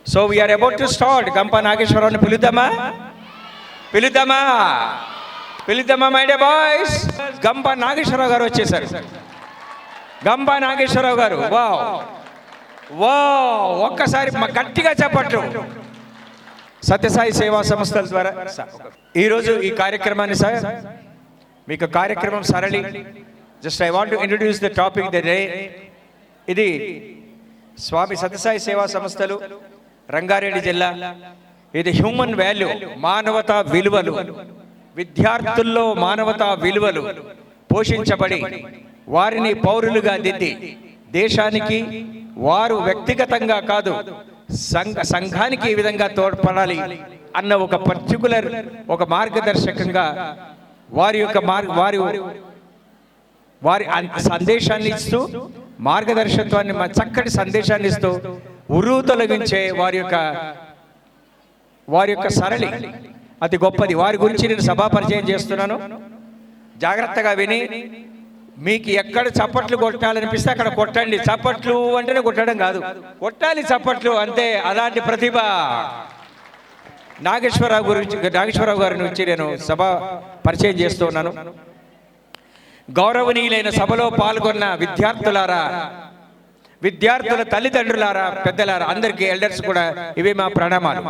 So we are about to start. Gampa నాగేశ్వరరావుని పిలుద్దామా my dear boys. Gampa Nageswararao గారు వచ్చేసారు. గంప నాగేశ్వరరావు గారు, వావ్ ఒక్కసారి గట్టిగా చెప్పట్లు. సత్యసాయి సేవా సంస్థల ద్వారా ఈరోజు ఈ కార్యక్రమాన్ని సార్ మీకు కార్యక్రమం సరళి. Just I want to introduce the topic the day. ఇది స్వామి సత్యసాయి సేవా సంస్థలు, రంగారెడ్డి జిల్లా. ఇది హ్యూమన్ వాల్యూ, మానవతా విలువలు, విద్యార్థుల్లో మానవతా విలువలు పోషించబడి వారిని పౌరులుగా దిద్ది దేశానికి వారు వ్యక్తిగతంగా కాదు సంఘానికి ఈ విధంగా తోడ్పడాలి అన్న ఒక పర్టికులర్ ఒక మార్గదర్శకంగా వారి సందేశాన్ని ఇస్తూ, మార్గదర్శకత్వాన్ని చక్కటి సందేశాన్ని ఇస్తూ తొలగించే వారి యొక్క సరళి అతి గొప్పది. వారి గురించి నేను సభా పరిచయం చేస్తున్నాను. జాగ్రత్తగా విని మీకు ఎక్కడ చప్పట్లు కొట్టాలనిపిస్తే అక్కడ కొట్టండి. చప్పట్లు అంటేనే కొట్టడం కాదు, కొట్టాలి చప్పట్లు అంతే. అలాంటి ప్రతిభ నాగేశ్వరరావు గారి నుంచి నేను సభ పరిచయం చేస్తూ ఉన్నాను. గౌరవనీయులైన సభలో పాల్గొన్న విద్యార్థుల తల్లిదండ్రులారా, పెద్దలారా, అందరికీ ఎల్డర్స్ కూడా ఇవి మా ప్రణామాలు.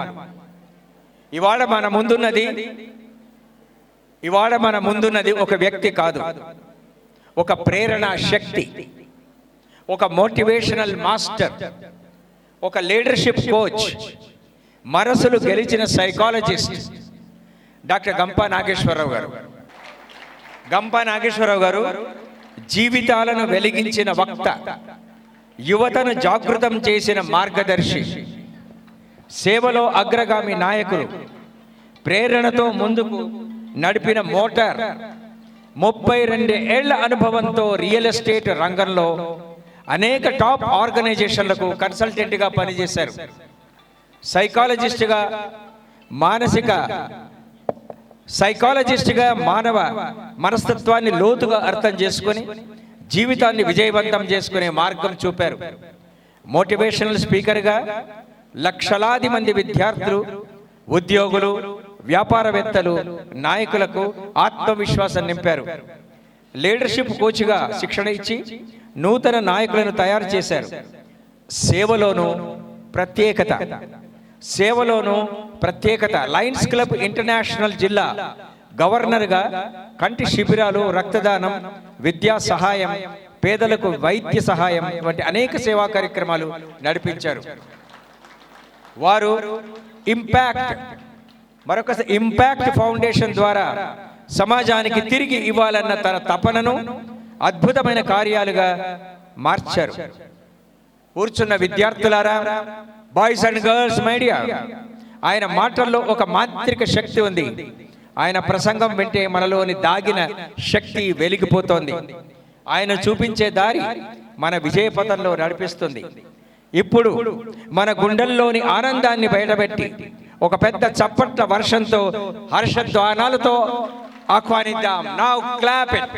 ఇవాళ మన ముందున్నది ఒక వ్యక్తి కాదు, ఒక ప్రేరణ శక్తి, ఒక మోటివేషనల్ మాస్టర్, ఒక లీడర్షిప్ కోచ్, మనసులు గెలిచిన సైకాలజిస్ట్ డాక్టర్ గంప నాగేశ్వరరావు గారు. గంప నాగేశ్వరరావు గారు జీవితాలను వెలిగించిన వక్త, యువతను జాగృతం చేసిన మార్గదర్శి, సేవలో అగ్రగామి నాయకులు, ప్రేరణతో ముందుకు నడిపిన మోటార్, 32 ఏళ్ల అనుభవంతో రియల్ ఎస్టేట్ రంగంలో అనేక టాప్ ఆర్గనైజేషన్లకు కన్సల్టెంట్గా పనిచేశారు. సైకాలజిస్ట్గా మానవ మనస్తత్వాన్ని లోతుగా అర్థం చేసుకొని జీవితాన్ని విజయవంతం చేసుకునే మార్గం చూపారు. మోటివేషనల్ స్పీకర్గా లక్షలాది మంది విద్యార్థులు, ఉద్యోగులు, వ్యాపారవేత్తలు, నాయకులకు ఆత్మవిశ్వాసం నింపారు. లీడర్షిప్ కోచ్గా శిక్షణ ఇచ్చి నూతన నాయకులను తయారు చేశారు. సేవలోనూ ప్రత్యేకత లయన్స్ క్లబ్ ఇంటర్నేషనల్ జిల్లా గవర్నర్గా కంటి శిబిరాలు, రక్తదానం, విద్యా సహాయం, పేదలకు వైద్య సహాయం వంటి అనేక సేవా కార్యక్రమాలు నడిపించారు. వారు ఇంపాక్ట్ ఫౌండేషన్ ద్వారా సమాజానికి తిరిగి ఇవ్వాలన్న తన తపనను అద్భుతమైన కార్యాలుగా మార్చారు. కూర్చున్న విద్యార్థులారా, boys and girls, my dear, ఆయన మాటల్లో ఒక మాంత్రిక శక్తి ఉంది. ఆయన ప్రసంగం వింటే మనలోని దాగిన శక్తి వెలిగిపోతోంది. ఆయన చూపించే దారి మన విజయపథంలో నడిపిస్తుంది. ఇప్పుడు మన గుండెల్లోని ఆనందాన్ని బయటపెట్టి ఒక పెద్ద చప్పట్ల వర్షంతో, హర్షధ్వానాలతో ఆహ్వానిద్దాం. Now clap it.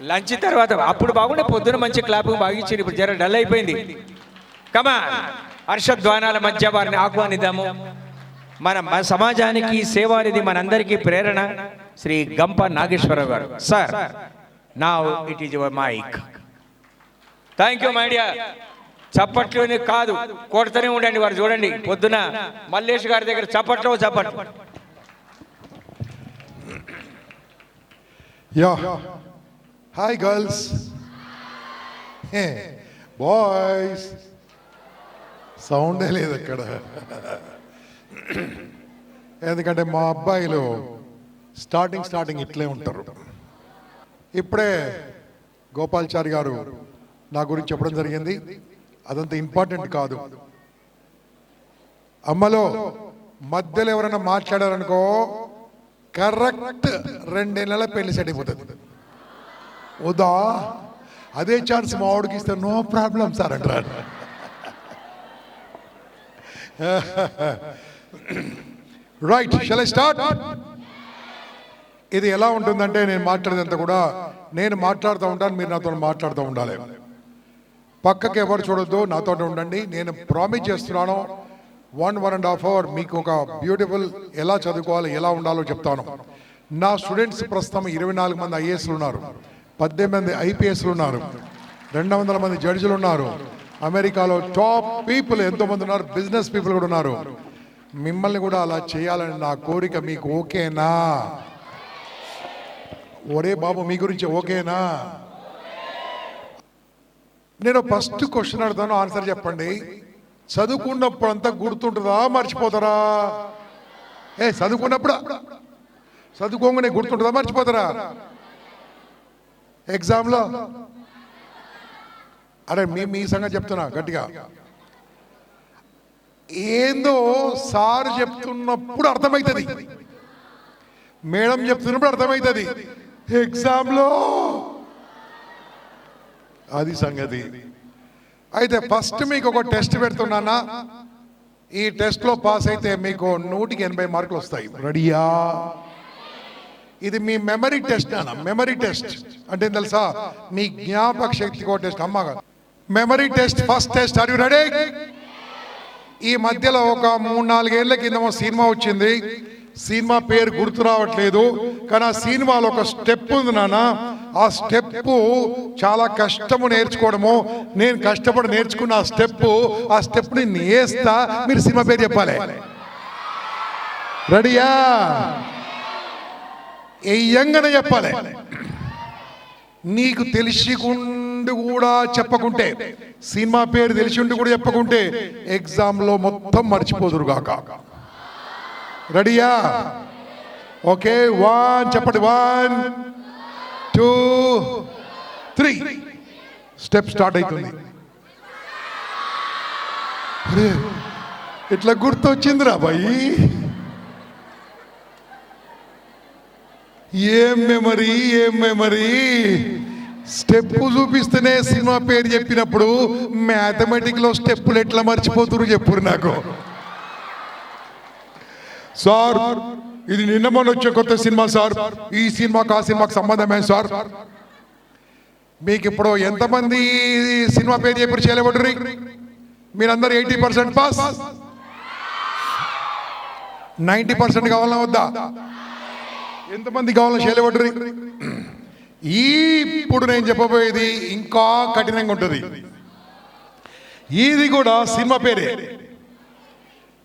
లంచ్ తర్వాత అప్పుడు బాగుండే, పొద్దున మంచి క్లాప్ బాగించింది, ఇప్పుడు జర డల్ అయిపోయింది. కమాన్, హర్షధ్వానాల మధ్య వారిని ఆహ్వానిద్దాము. మన సమాజానికి సేవానిది, మనందరికీ ప్రేరణ శ్రీ గంప నాగేశ్వరరావు గారు. Sir, now it is your mic. Thank you my dear. చప్పట్లోనే కాదు, కొడుతూనే ఉండండి. వారు చూడండి, పొద్దున మల్లేష్ గారి దగ్గర చప్పట్లు. యా, హాయ్ గర్ల్స్, బాయ్స్, సౌండే లేదు అక్కడ. ఎందుకంటే మా అబ్బాయిలు స్టార్టింగ్ ఇట్లే ఉంటారు. ఇప్పుడే గోపాల్చారి గారు నా గురించి చెప్పడం జరిగింది. అదంత ఇంపార్టెంట్ కాదు. అమ్మలో మధ్యలో ఎవరైనా మాట్లాడారనుకో, కరెక్ట్ 2 నెలల పెళ్లి సెట్ అయిపోతుంది. వద్దా, అదే ఛాన్స్ మా వాడికి ఇస్తే నో ప్రాబ్లం సార్ అంటారు. Right, shall I start? ఇది ఎలా ఉంటుందంటే, నేను మాట్లాడేదంతా కూడా నేను మాట్లాడుతూ ఉంటాను, మీరు నాతో మాట్లాడుతూ ఉండాలి. పక్కకి ఎవరు చూడొద్దు, నాతో ఉండండి. నేను ప్రామిస్ చేస్తున్నాను 1.5 అవర్ మీకు ఒక బ్యూటిఫుల్ ఎలా చదువుకోవాలి, ఎలా ఉండాలో చెప్తాను. నా స్టూడెంట్స్ ప్రస్తుతం 24 మంది ఐఏఎస్లు ఉన్నారు, 18 మంది ఐపీఎస్లు ఉన్నారు, 200 మంది జడ్జిలు ఉన్నారు. అమెరికాలో టాప్ పీపుల్ ఎంతోమంది ఉన్నారు, బిజినెస్ పీపుల్ కూడా ఉన్నారు. మిమ్మల్ని కూడా అలా చేయాలని నా కోరిక. మీకు ఓకేనా? ఒరే బాబు, మీ గురించి ఓకేనా? నేను ఫస్ట్ క్వశ్చన్ అడుగుతాను, ఆన్సర్ చెప్పండి. చదువుకున్నప్పుడు అంతా గుర్తుంటుందా, మర్చిపోతారా? చదువుకోగానే గుర్తుంటుందా, మర్చిపోతారా? ఎగ్జామ్లో అరే మీ సంగతి చెప్తున్నా గట్టిగా. ఏందో సార్ చెప్తున్నప్పుడు అర్థమవుతుంది, మేడం చెప్తున్నప్పుడు అర్థమవుతుంది, ఎగ్జామ్లో అది సంగతి. అయితే ఫస్ట్ మీకు ఒక టెస్ట్ పెడుతున్నానా. ఈ టెస్ట్లో పాస్ అయితే మీకు 100కి 80 మార్కులు వస్తాయి. రెడీయా? ఇది మీ మెమరీ టెస్ట్ అన్న. మెమరీ టెస్ట్ అంటే ఏం తెలుసా? మీ జ్ఞాపక శక్తికో టెస్ట్. అమ్మగా memory test, first test. Are you ready? ఈ మధ్యలో ఒక 3-4 ఏళ్ల కింద సినిమా వచ్చింది. సినిమా పేరు గుర్తు రావట్లేదు, కానీ ఆ సినిమాలో ఒక స్టెప్ ఉంది నాన్న. ఆ స్టెప్ చాలా కష్టము నేర్చుకోవడము. నేను కష్టపడి నేర్చుకున్న ఆ స్టెప్ ని నేస్తా. మీరు సినిమా పేరు చెప్పాలి. రెడీయా? ఏయంగానే చెప్పాలి. నీకు తెలిసికుండి కూడా చెప్పకుంటే, సినిమా పేరు తెలిసి ఉండి కూడా చెప్పకుంటే ఎగ్జామ్లో మొత్తం మర్చిపోదురు గాక. రెడీయా? ఓకే, 1 చెప్పండి. 1 2 3 స్టెప్ స్టార్ట్ అవుతుంది. ఇట్లా గుర్తొచ్చిందిరా బాయి. ఏం మెమరీ. స్టెప్ చూపిస్తేనే సినిమా పేరు చెప్పినప్పుడు మ్యాథమెటిక్లో స్టెప్పులు ఎట్లా మర్చిపోతురు చెప్పురు నాకు. సార్, ఇది నిన్న మొన్న వచ్చే కొత్త సినిమా సార్. ఈ సినిమాకి ఆ సినిమాకి సంబంధమే సార్. మీకు ఇప్పుడు ఎంతమంది సినిమా పేరు చెప్పి చేయలేబడ్రీ? మీరందరూ 80% పాస్. 90% కావాలన్నా వద్దా? ఎంతమంది కావాలని చేయలేబడ్రీ? ఇప్పుడు నేను చెప్పబోయేది ఇంకా కఠినంగా ఉంటుంది. ఇది కూడా సినిమా పేరే,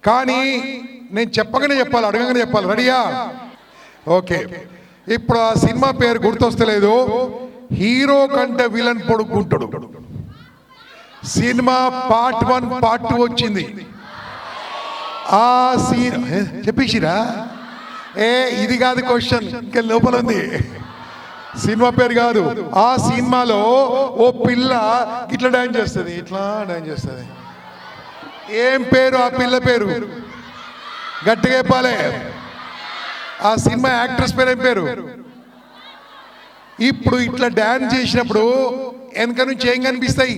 కానీ నేను చెప్పగానే చెప్పాలి, అడగగానే చెప్పాలి. రెడీయా? ఓకే. ఇప్పుడు ఆ సినిమా పేరు గుర్తొస్తలేదు. హీరో కంటే విలన్ పొడుక్కుంటాడు. సినిమా పార్ట్ 1 పార్ట్ 2 వచ్చింది. ఆ సీన్ చెప్పేసిరా? ఇది కాదు క్వశ్చన్, ఇంకా లోపల ఉంది. సినిమా పేరు కాదు. ఆ సినిమాలో ఓ పిల్ల ఇట్లా డాన్స్ చేస్తుంది, ఇట్లా డాన్స్ చేస్తుంది. ఏం పేరు ఆ పిల్ల పేరు? గట్టిగా చెప్పాలి. ఆ సినిమా యాక్ట్రెస్ పేరు ఏం పేరు? ఇప్పుడు ఇట్లా డాన్స్ చేసినప్పుడు వెనక నుంచి ఏం కనిపిస్తాయి?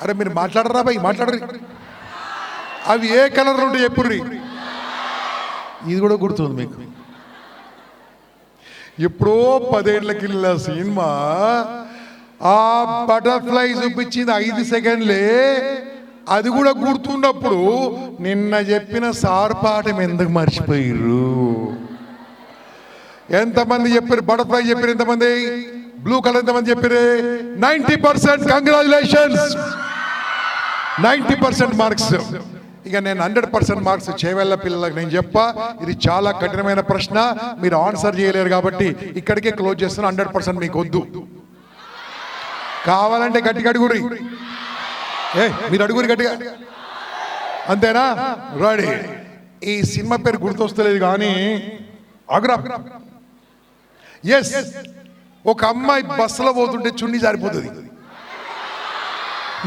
అరే మీరు మాట్లాడరా బాయ్, మాట్లాడరు. అవి ఏ కలర్ ఉంటాయి చెప్పుర్రి. ఇది కూడా గుర్తుంది మీకు. ఎప్పుడో 10 ఏళ్ల కింద సినిమా ఆ బటర్ఫ్లై చూపించింది 5 సెకండ్లే. అది కూడా గుర్తున్నప్పుడు నిన్న చెప్పిన సార్ పాఠం ఎందుకు మర్చిపోయిర్రు? ఎంతమంది చెప్పారు? బటర్ఫ్లై చెప్పారు ఎంతమంది? బ్లూ కలర్ ఎంతమంది చెప్పారు? 90%. Congratulations, 90% marks. ఇక నేను 100% మార్క్స్ చేవెళ్ళ పిల్లలకు నేను చెప్పా. ఇది చాలా కఠినమైన ప్రశ్న, మీరు ఆన్సర్ చేయలేరు కాబట్టి ఇక్కడికే క్లోజ్ చేస్తున్నా. 100% మీకు వద్దు. కావాలంటే గట్టిగా అడుగురి. మీరు అడుగురి గట్టిగా, అంతేనా? రెడీ? ఈ సినిమా పేరు గుర్తొస్తలేదు కానీ అగ్రా. ఎస్, ఒక అమ్మాయి బస్సులో పోతుంటే చున్నీ జారిపోతుంది.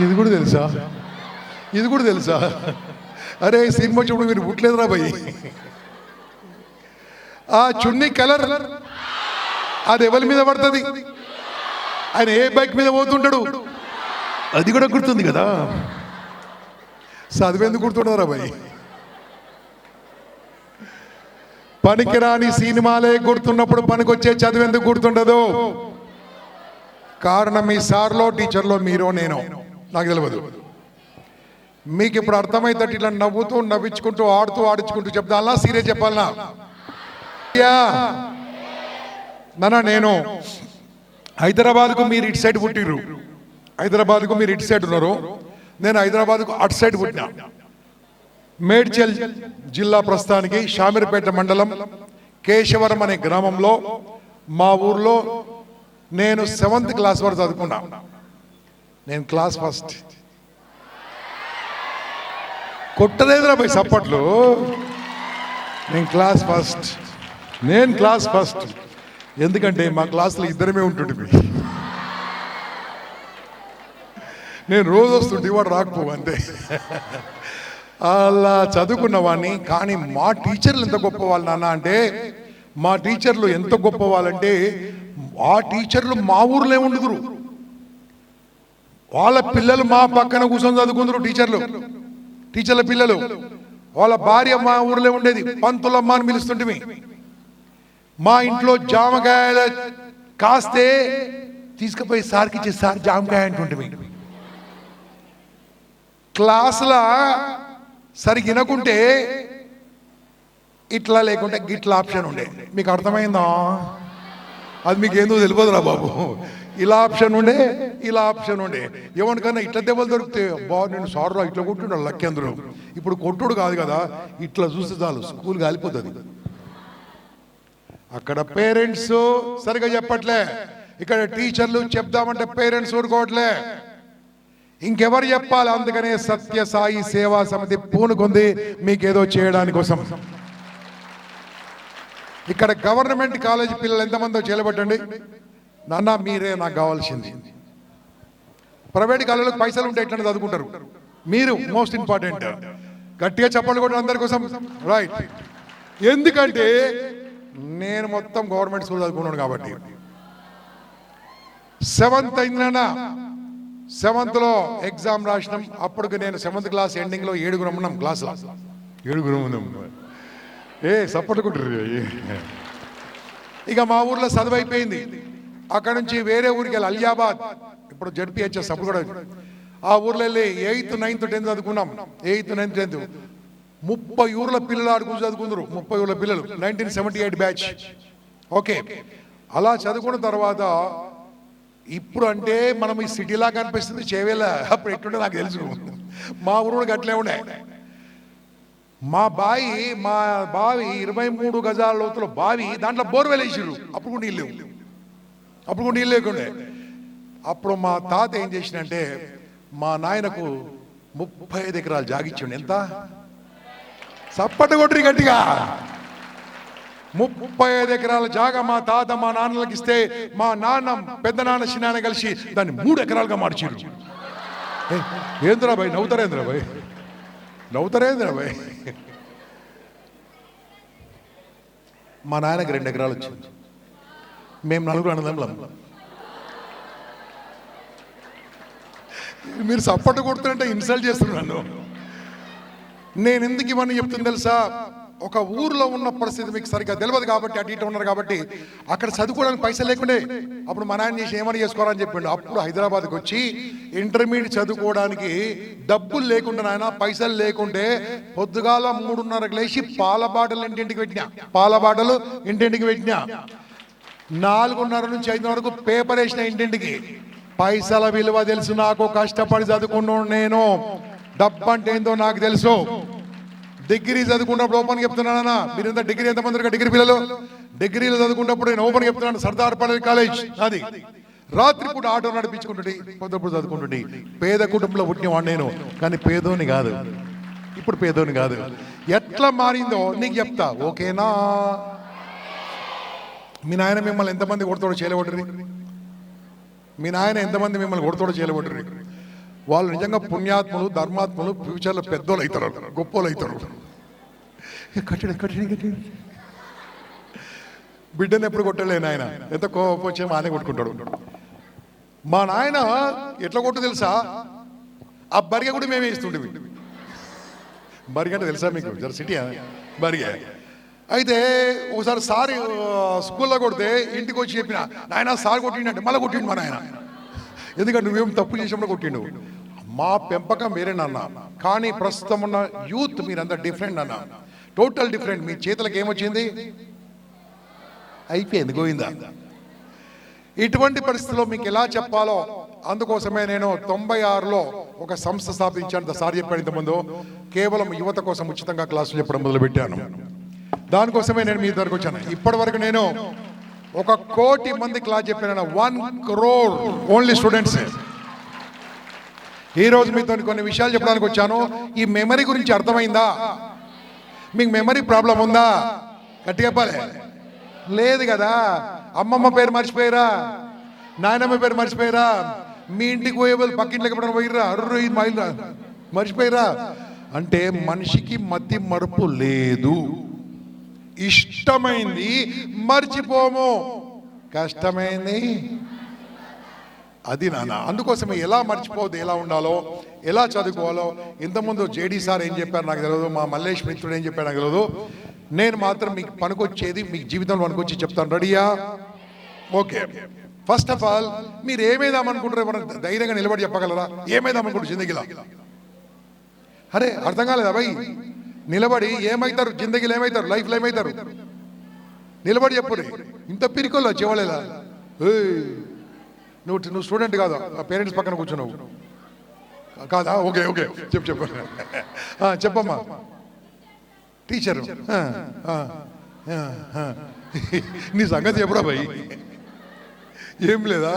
ఇది కూడా తెలుసా? ఇది కూడా తెలుసా? అరే సినిమా చూడు, మీరు పుట్టలేదురా భయ్. ఆ చున్నీ కలర్ అది ఎవరి మీద పడుతుంది? ఆయన ఏ బైక్ మీద పోతుంటాడు? అది కూడా గుర్తుంది కదా. చదివేందుకు గుర్తుండదురా భయ్. పనికిరాని సినిమాలే గుర్తున్నప్పుడు పనికొచ్చే చదివేందుకు గుర్తుండదు. కారణం ఈ సార్లో టీచర్లో మీరో నేనో నాకు తెలియదు. మీకు ఇప్పుడు అర్థమైతే ఇట్లా నవ్వుతూ నవ్వించుకుంటూ ఆడుతూ ఆడించుకుంటూ చెప్తానా సీరియస్ చెప్పాలనా? నాన్న నేను హైదరాబాద్కు మీరు ఇటు సైడ్ పుట్టిర్రు, హైదరాబాద్కు మీరు ఇటు సైడ్ ఉన్నారు, నేను హైదరాబాద్కు అటు సైడ్ పుట్టినా. మేడ్చల్ జిల్లా ప్రస్తుతానికి షామీర్పేట మండలం కేశవరం అనే గ్రామంలో మా ఊర్లో నేను 7th క్లాస్ వరకు చదువుకున్నా. నేను క్లాస్ ఫస్ట్. కొట్టలేదురా పోయి సప్పట్లు. నేను క్లాస్ ఫస్ట్. ఎందుకంటే మా క్లాస్లో ఇద్దరమే ఉంటుండే. నేను రోజు వస్తుంటే వాడు రాకపో అంతే. అలా చదువుకున్న వాడిని. కానీ మా టీచర్లు ఎంత గొప్ప వాళ్ళు నాన్న అంటే, మా టీచర్లు ఎంత గొప్ప వాళ్ళంటే, ఆ టీచర్లు మా ఊర్లో ఉండుదురు, వాళ్ళ పిల్లలు మా పక్కన కూర్చొని చదువుకుందరు. టీచర్ల పిల్లలు వాళ్ళ భార్య మా ఊర్లో ఉండేది, పంతులమ్మ అని పిలుస్తుంటే. మా ఇంట్లో జామకాయలు కాస్తే తీసుకుపోయి సార్కి ఇచ్చే, సార్ జామకాయ అంటుంటే. క్లాసులా సరిగ్గా వినకుంటే ఇట్లా లేకుంటే గిట్లా ఆప్షన్ ఉండే. మీకు అర్థమైందా? అది మీకు ఏందో తెలియదురా బాబు. ఇలా ఆప్షన్ ఉండే, ఇలా ఆప్షన్ ఉండే. ఎవరికన్నా ఇట్లా దెబ్బలు దొరికితే బా నేను సార్రా ఇట్లా కొట్టుండే లక్కేంద్రు. ఇప్పుడు కొట్టుడు కాదు కదా, ఇట్లా చూస్తే చాలు స్కూల్ కాలిపోతుంది. అక్కడ పేరెంట్స్ సరిగా చెప్పట్లే, ఇక్కడ టీచర్లు చెప్దామంటే పేరెంట్స్ ఊరుకోవట్లే. ఇంకెవరు చెప్పాలి? అందుకనే సత్య సాయి సేవా సమితి పూనుకుంది మీకేదో చేయడానికి కోసం. ఇక్కడ గవర్నమెంట్ కాలేజ్ పిల్లలు ఎంతమందో చేయబట్టండి నాన్న, మీరే నాకు కావాల్సింది. ప్రైవేట్ కాలేజీలకు పైసలు ఉంటే ఎట్లా చదువుకుంటారు మీరు? Most important. గట్టిగా చెప్పాలి కూడా అందరి కోసం, రైట్? ఎందుకంటే నేను మొత్తం గవర్నమెంట్ స్కూల్ చదువుకున్నాను కాబట్టి. 7th అయిందన్న, 7th లో ఎగ్జామ్ రాసినాం. అప్పటికి నేను 7th క్లాస్ ఎండింగ్ లో 7గురం ఉన్నాం క్లాస్లో. 7గురం ఉన్నాం. సపోర్టుకుంటారు. ఇక మా ఊర్లో చదువు అయిపోయింది. అక్కడ నుంచి వేరే ఊరికి వెళ్ళి అలియాబాద్, ఇప్పుడు జడ్పీహెచ్ఎస్, అప్పుడు కూడా ఆ ఊర్లో వెళ్ళి 8th, 9th, 10th చదువుకున్నాం. 8th, 9th, 10th 30 ఊర్ల పిల్లలు ఆడుకుని చదువుకుందరు. 30 ఊర్ల పిల్లలు, 1978 బ్యాచ్. ఓకే, అలా చదువుకున్న తర్వాత ఇప్పుడు అంటే మనం ఈ సిటీలా కనిపిస్తుంది, చేవేళ అప్పుడు ఎట్లుంటే నాకు తెలుసు. మా ఊరు కూడా అట్లే ఉండే. మా బావి 23 గజాల లోతుల బావి, దాంట్లో బోర్వెల్ వేసిర్రు. అప్పుడు కూడా నీళ్ళు లేకుండే. అప్పుడు మా తాత ఏం చేసినంటే, మా నాయనకు 35 ఎకరాలు జాగిచ్చిండు. ఎంత? సప్పట కొట్టిరి గట్టిగా. 35 ఎకరాల జాగా మా తాత మా నాన్నలకి ఇస్తే, మా నాన్న పెద్ద నాన్న చిన్న కలిసి దాన్ని 3 ఎకరాలుగా మార్చిరు. ఏంద్రా భాయ్ నవ్వుతారేంద్రా భాయ్? మా నాన్నకి 2 ఎకరాలు వచ్చింది. మేము 4 అన్నదమ్ములం. మీరు సప్పట కొడుతుంటే ఇన్సల్ట్ చేస్తున్నాను. నేను ఎందుకు ఇవన్నీ చెప్తుంది తెలుసా? ఒక ఊర్లో ఉన్న పరిస్థితి మీకు సరిగ్గా తెలియదు కాబట్టి, అటు ఇటు ఉన్నారు కాబట్టి. అక్కడ చదువుకోవడానికి పైసలు లేకుండే. అప్పుడు మా నాన్న చేసి ఏమని చేసుకోవాలని చెప్పిండు. అప్పుడు హైదరాబాద్కి వచ్చి ఇంటర్మీడియట్ చదువుకోవడానికి డబ్బులు లేకుండా, నాయన పైసలు లేకుంటే పొద్దుగాల 3:30కి లేచి పాల బాటలు ఇంటింటికి పెట్టినా. 4:30 నుంచి 5 వరకు పేపర్ వేసిన ఇంటింటికి. పైసల విలువ తెలుసు నాకు, కష్టపడి చదువుకున్నాను నేను. డబ్బు అంటే ఏందో నాకు తెలుసు. డిగ్రీ చదువుకున్నప్పుడు ఓపెన్ చెప్తున్నానా, మీరు ఎంత డిగ్రీ, ఎంతమంది డిగ్రీ పిల్లలు? డిగ్రీలో చదువుకున్నప్పుడు నేను ఓపెన్ చెప్తున్నాను, సర్దార్ పటేల్ కాలేజ్ అది. రాత్రిపూట ఆటో నడిపించుకుంటుండే, పొద్దుపూట చదువుకుంటుండే. పేద కుటుంబంలో పుట్టినవాడు నేను, కానీ పేదోని కాదు. ఇప్పుడు పేదోని కాదు. ఎట్లా మారిందో నీకు చెప్తా, ఓకేనా? మీ నాయన మిమ్మల్ని ఎంతమంది కొడతాడో చేయలేబడ్డరి? మీ నాయన ఎంతమంది మిమ్మల్ని కొడతాడో చేయలేబడ్డరి? వాళ్ళు నిజంగా పుణ్యాత్ములు, ధర్మాత్ములు, ఫ్యూచర్లో పెద్దోళ్ళు అవుతారు, గొప్పోళ్ళు అవుతారు. బిడ్డను ఎప్పుడు కొట్టలేను ఆయన, ఎంత కోపం వచ్చేమో ఆయన కొట్టుకుంటాడు. మా నాయన ఎట్లా కొట్టు తెలుసా? ఆ బరిగ కూడా మేమే ఇస్తుండేవి. బరిగ అంటే తెలుసా మీకు? జర సిటీ బరిగ. అయితే ఒకసారి సార్ స్కూల్లో కొడితే ఇంటికి వచ్చి చెప్పిన, నాయన సార్ కొట్టిండంటే మళ్ళీ కొట్టిండు మా నాయన. ఎందుకంటే నువ్వేం తప్పు చేసినప్పుడు కొట్టిండు. మా పెంపకం వేరే నాన్న, కానీ ప్రస్తుతం ఉన్న యూత్ మీరంతా డిఫరెంట్ అన్న, టోటల్ డిఫరెంట్. మీ చేతులకు ఏమొచ్చింది? అయిపోయింది, గోయిందా. ఇటువంటి పరిస్థితుల్లో మీకు ఎలా చెప్పాలో అందుకోసమే నేను 96లో ఒక సంస్థ స్థాపించాను. సార్ చెప్పాను ఇంతకుముందు, కేవలం యువత కోసం ఉచితంగా క్లాసులు చెప్పడం మొదలుపెట్టాను. దానికోసమే నేను మీ దగ్గరకు వచ్చాను. ఇప్పటి వరకు నేను 1 కోటి మంది క్లాస్ చెప్పాను. 1 crore ఓన్లీ స్టూడెంట్స్. ఈరోజు మీతో కొన్ని విషయాలు చెప్పడానికి వచ్చాను. ఈ మెమరీ గురించి అర్థమైందా? మీకు మెమరీ ప్రాబ్లం ఉందా? గట్టిగా చెప్పాలి. లేదు కదా. అమ్మమ్మ పేరు మర్చిపోయారా? నాయనమ్మ పేరు మర్చిపోయారా? మీ ఇంటికి పోయే వాళ్ళు పక్కింట్లోకి ఎప్పుడైనా పోయిర్రా? అర్రు ఇది మైల్రా మర్చిపోయారా? అంటే మనిషికి మతి మరుపు లేదు. ఇష్టమైంది మర్చిపోము, కష్టమైంది అది నాన్న. అందుకోసమే ఎలా మర్చిపోవద్దు, ఎలా ఉండాలో, ఎలా చదువుకోవాలో. ఇంతకుముందు జేడీ సార్ ఏం చెప్పారు నాకు తెలియదు, మా మల్లేష్ మిత్రుడు ఏం చెప్పారు నాకు తెలియదు. నేను మాత్రం మీకు పనికొచ్చేది, మీకు జీవితంలో పనికొచ్చి చెప్తాను. రెడీయా? ఓకే. ఫస్ట్ ఆఫ్ ఆల్ మీరు ఏమైదామనుకుంటారు? ఎవరైనా ధైర్యంగా నిలబడి చెప్పగలరా? ఏమైదామనుకుంటారు జిందగీలో? అరే అర్థం కాలేదా భయ్? నిలబడి ఏమవుతారు జిందగీలో? ఏమవుతారు లైఫ్లో? ఏమవుతారు? నిలబడి చెప్పురే. ఇంత పిరికొల్లో చెవలేదా? నువ్వు స్టూడెంట్ కాదు, పేరెంట్స్ పక్కన కూర్చున్నావు కాదా? ఓకే ఓకే చెప్పు చెప్పమ్మా. టీచరు నీ సంగతి ఎప్పుడా భయ్? ఏం లేదా?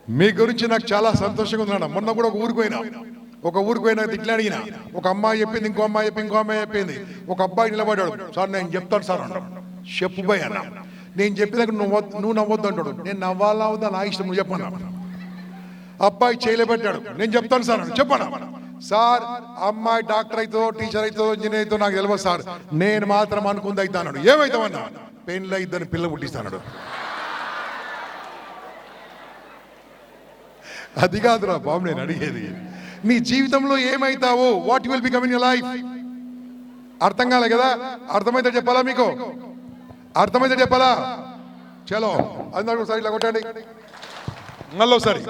మీ గురించి నాకు చాలా సంతోషంగా ఉందన్న. మొన్న కూడా ఒక ఊరికి పోయినా తిట్లా అడిగిన. ఒక అమ్మాయి చెప్పింది, ఇంకో అమ్మాయి చెప్పింది. ఒక అబ్బాయి నిలబడ్డాడు. సార్ నేను చెప్తాను సార్ అన్నాడు. చెప్పు భయ్ అన్న. నేను చెప్పినాక నువ్వు నవ్వొద్దు అంటాడు. నేను నవ్వాలా నా ఇష్టం, నువ్వు చెప్పన్నా. అబ్బాయి చేయలేబెట్టాడు. నేను చెప్తాను సార్ అన్నాడు. చెప్పన్నా. సార్ అమ్మాయి డాక్టర్ అవుతుందో, టీచర్ అవుతుందో, ఇంజనీర్ అవుతుందో నాకు తెలియదు సార్, నేను మాత్రం అనుకుంది అవుతా అన్నాడు. ఏమవుతామన్నా? పెళ్ళి ఇద్దరిని పిల్ల పుట్టిస్తాడు. అది కాదురా బాబు నేను అడిగేది. నీ జీవితంలో ఏమైతావు? What will become in your life? అర్థం కాలే కదా? అర్థమైతే చెప్పాలా మీకు? అర్థమైతే చెప్పాలా? చలో అందరూ ఒకసారి ఇలా కొట్టండి, మళ్ళీ ఒకసారి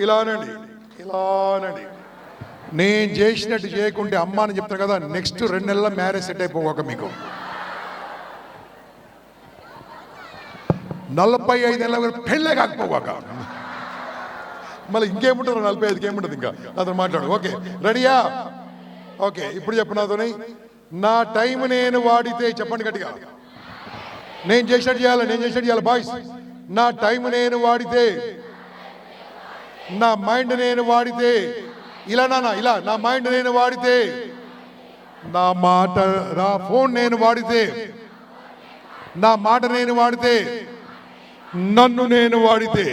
ఇలా అనండి, ఇలా అనండి. నేను చేసినట్టు చేయకుంటే అమ్మ అని చెప్తాను కదా, నెక్స్ట్ 2 నెలల మ్యారేజ్ సెట్ అయిపోక మీకు 45 నెలల పెళ్ళే కాకపోక మళ్ళీ ఇంకేముంటారు? 45కి ఏముంటుంది ఇంకా? అతను మాట్లాడు. ఓకే రెడీయా? ఓకే ఇప్పుడు చెప్పు నాతోని. నా టైం నేను వాడితే, చెప్పండి గట్టిగా. నేను చేసినట్టు చేయాలి బాయ్స్. నా టైం నేను వాడితే, నా మైండ్ నేను వాడితే, ఇలా నాన్న ఇలా, నా మైండ్ నేను వాడితే, నా ఫోన్ నేను వాడితే, నా మాట నేను వాడితే, నన్ను నేను వాడితే,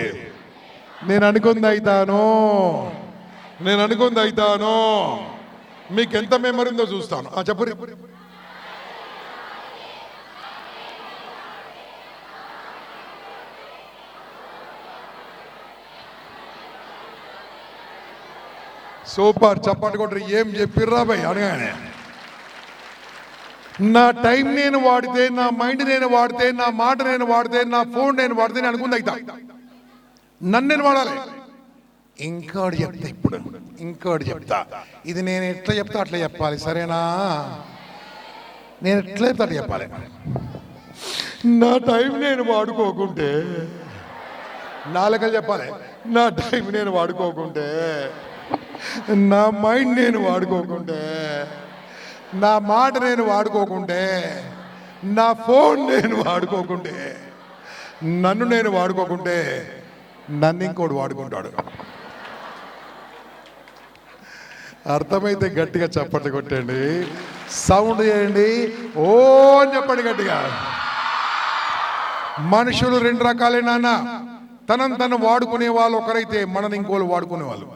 నేను అనుకుంది అవుతాను. మీకు ఎంత మెమరీ ఉందో చూస్తాను. చెప్పు. సూపర్, చప్పటి కొట్టరు. ఏం చెప్పిర్రా భయ్ అనగానే. నా టైం నేను వాడితే, నా మైండ్ నేను వాడితే, నా మాట నేను వాడితే, నా ఫోన్ నేను వాడితే, నేను అనుకుంది అవుతా. నన్ను నేను వాడాలి. ఇంకోటి చెప్తా, ఇంకోటి చెప్తా. ఇది నేను ఎట్లా చెప్తా అట్లా చెప్పాలి, సరేనా? నేను ఎట్లా చెప్తా అట్లా చెప్పాలి. నా టైం నేను వాడుకోకుంటే, నాలుకలు చెప్పాలి. నా టైం నేను వాడుకోకుంటే, నా మైండ్ నేను వాడుకోకుంటే, నా మాట నేను వాడుకోకుంటే, నా ఫోన్ నేను వాడుకోకుంటే, నన్ను నేను వాడుకోకుంటే, నన్ను ఇంకోటి వాడుకుంటాడు. అర్థమైతే గట్టిగా చప్పట్లు కొట్టండి, సౌండ్ చేయండి, ఓ అని చెప్పండి గట్టిగా. మనుషులు 2 రకాలే నాన్న. తను వాడుకునే వాళ్ళు ఒకరైతే, మనని ఇంకోళ్ళు వాడుకునే వాళ్ళు.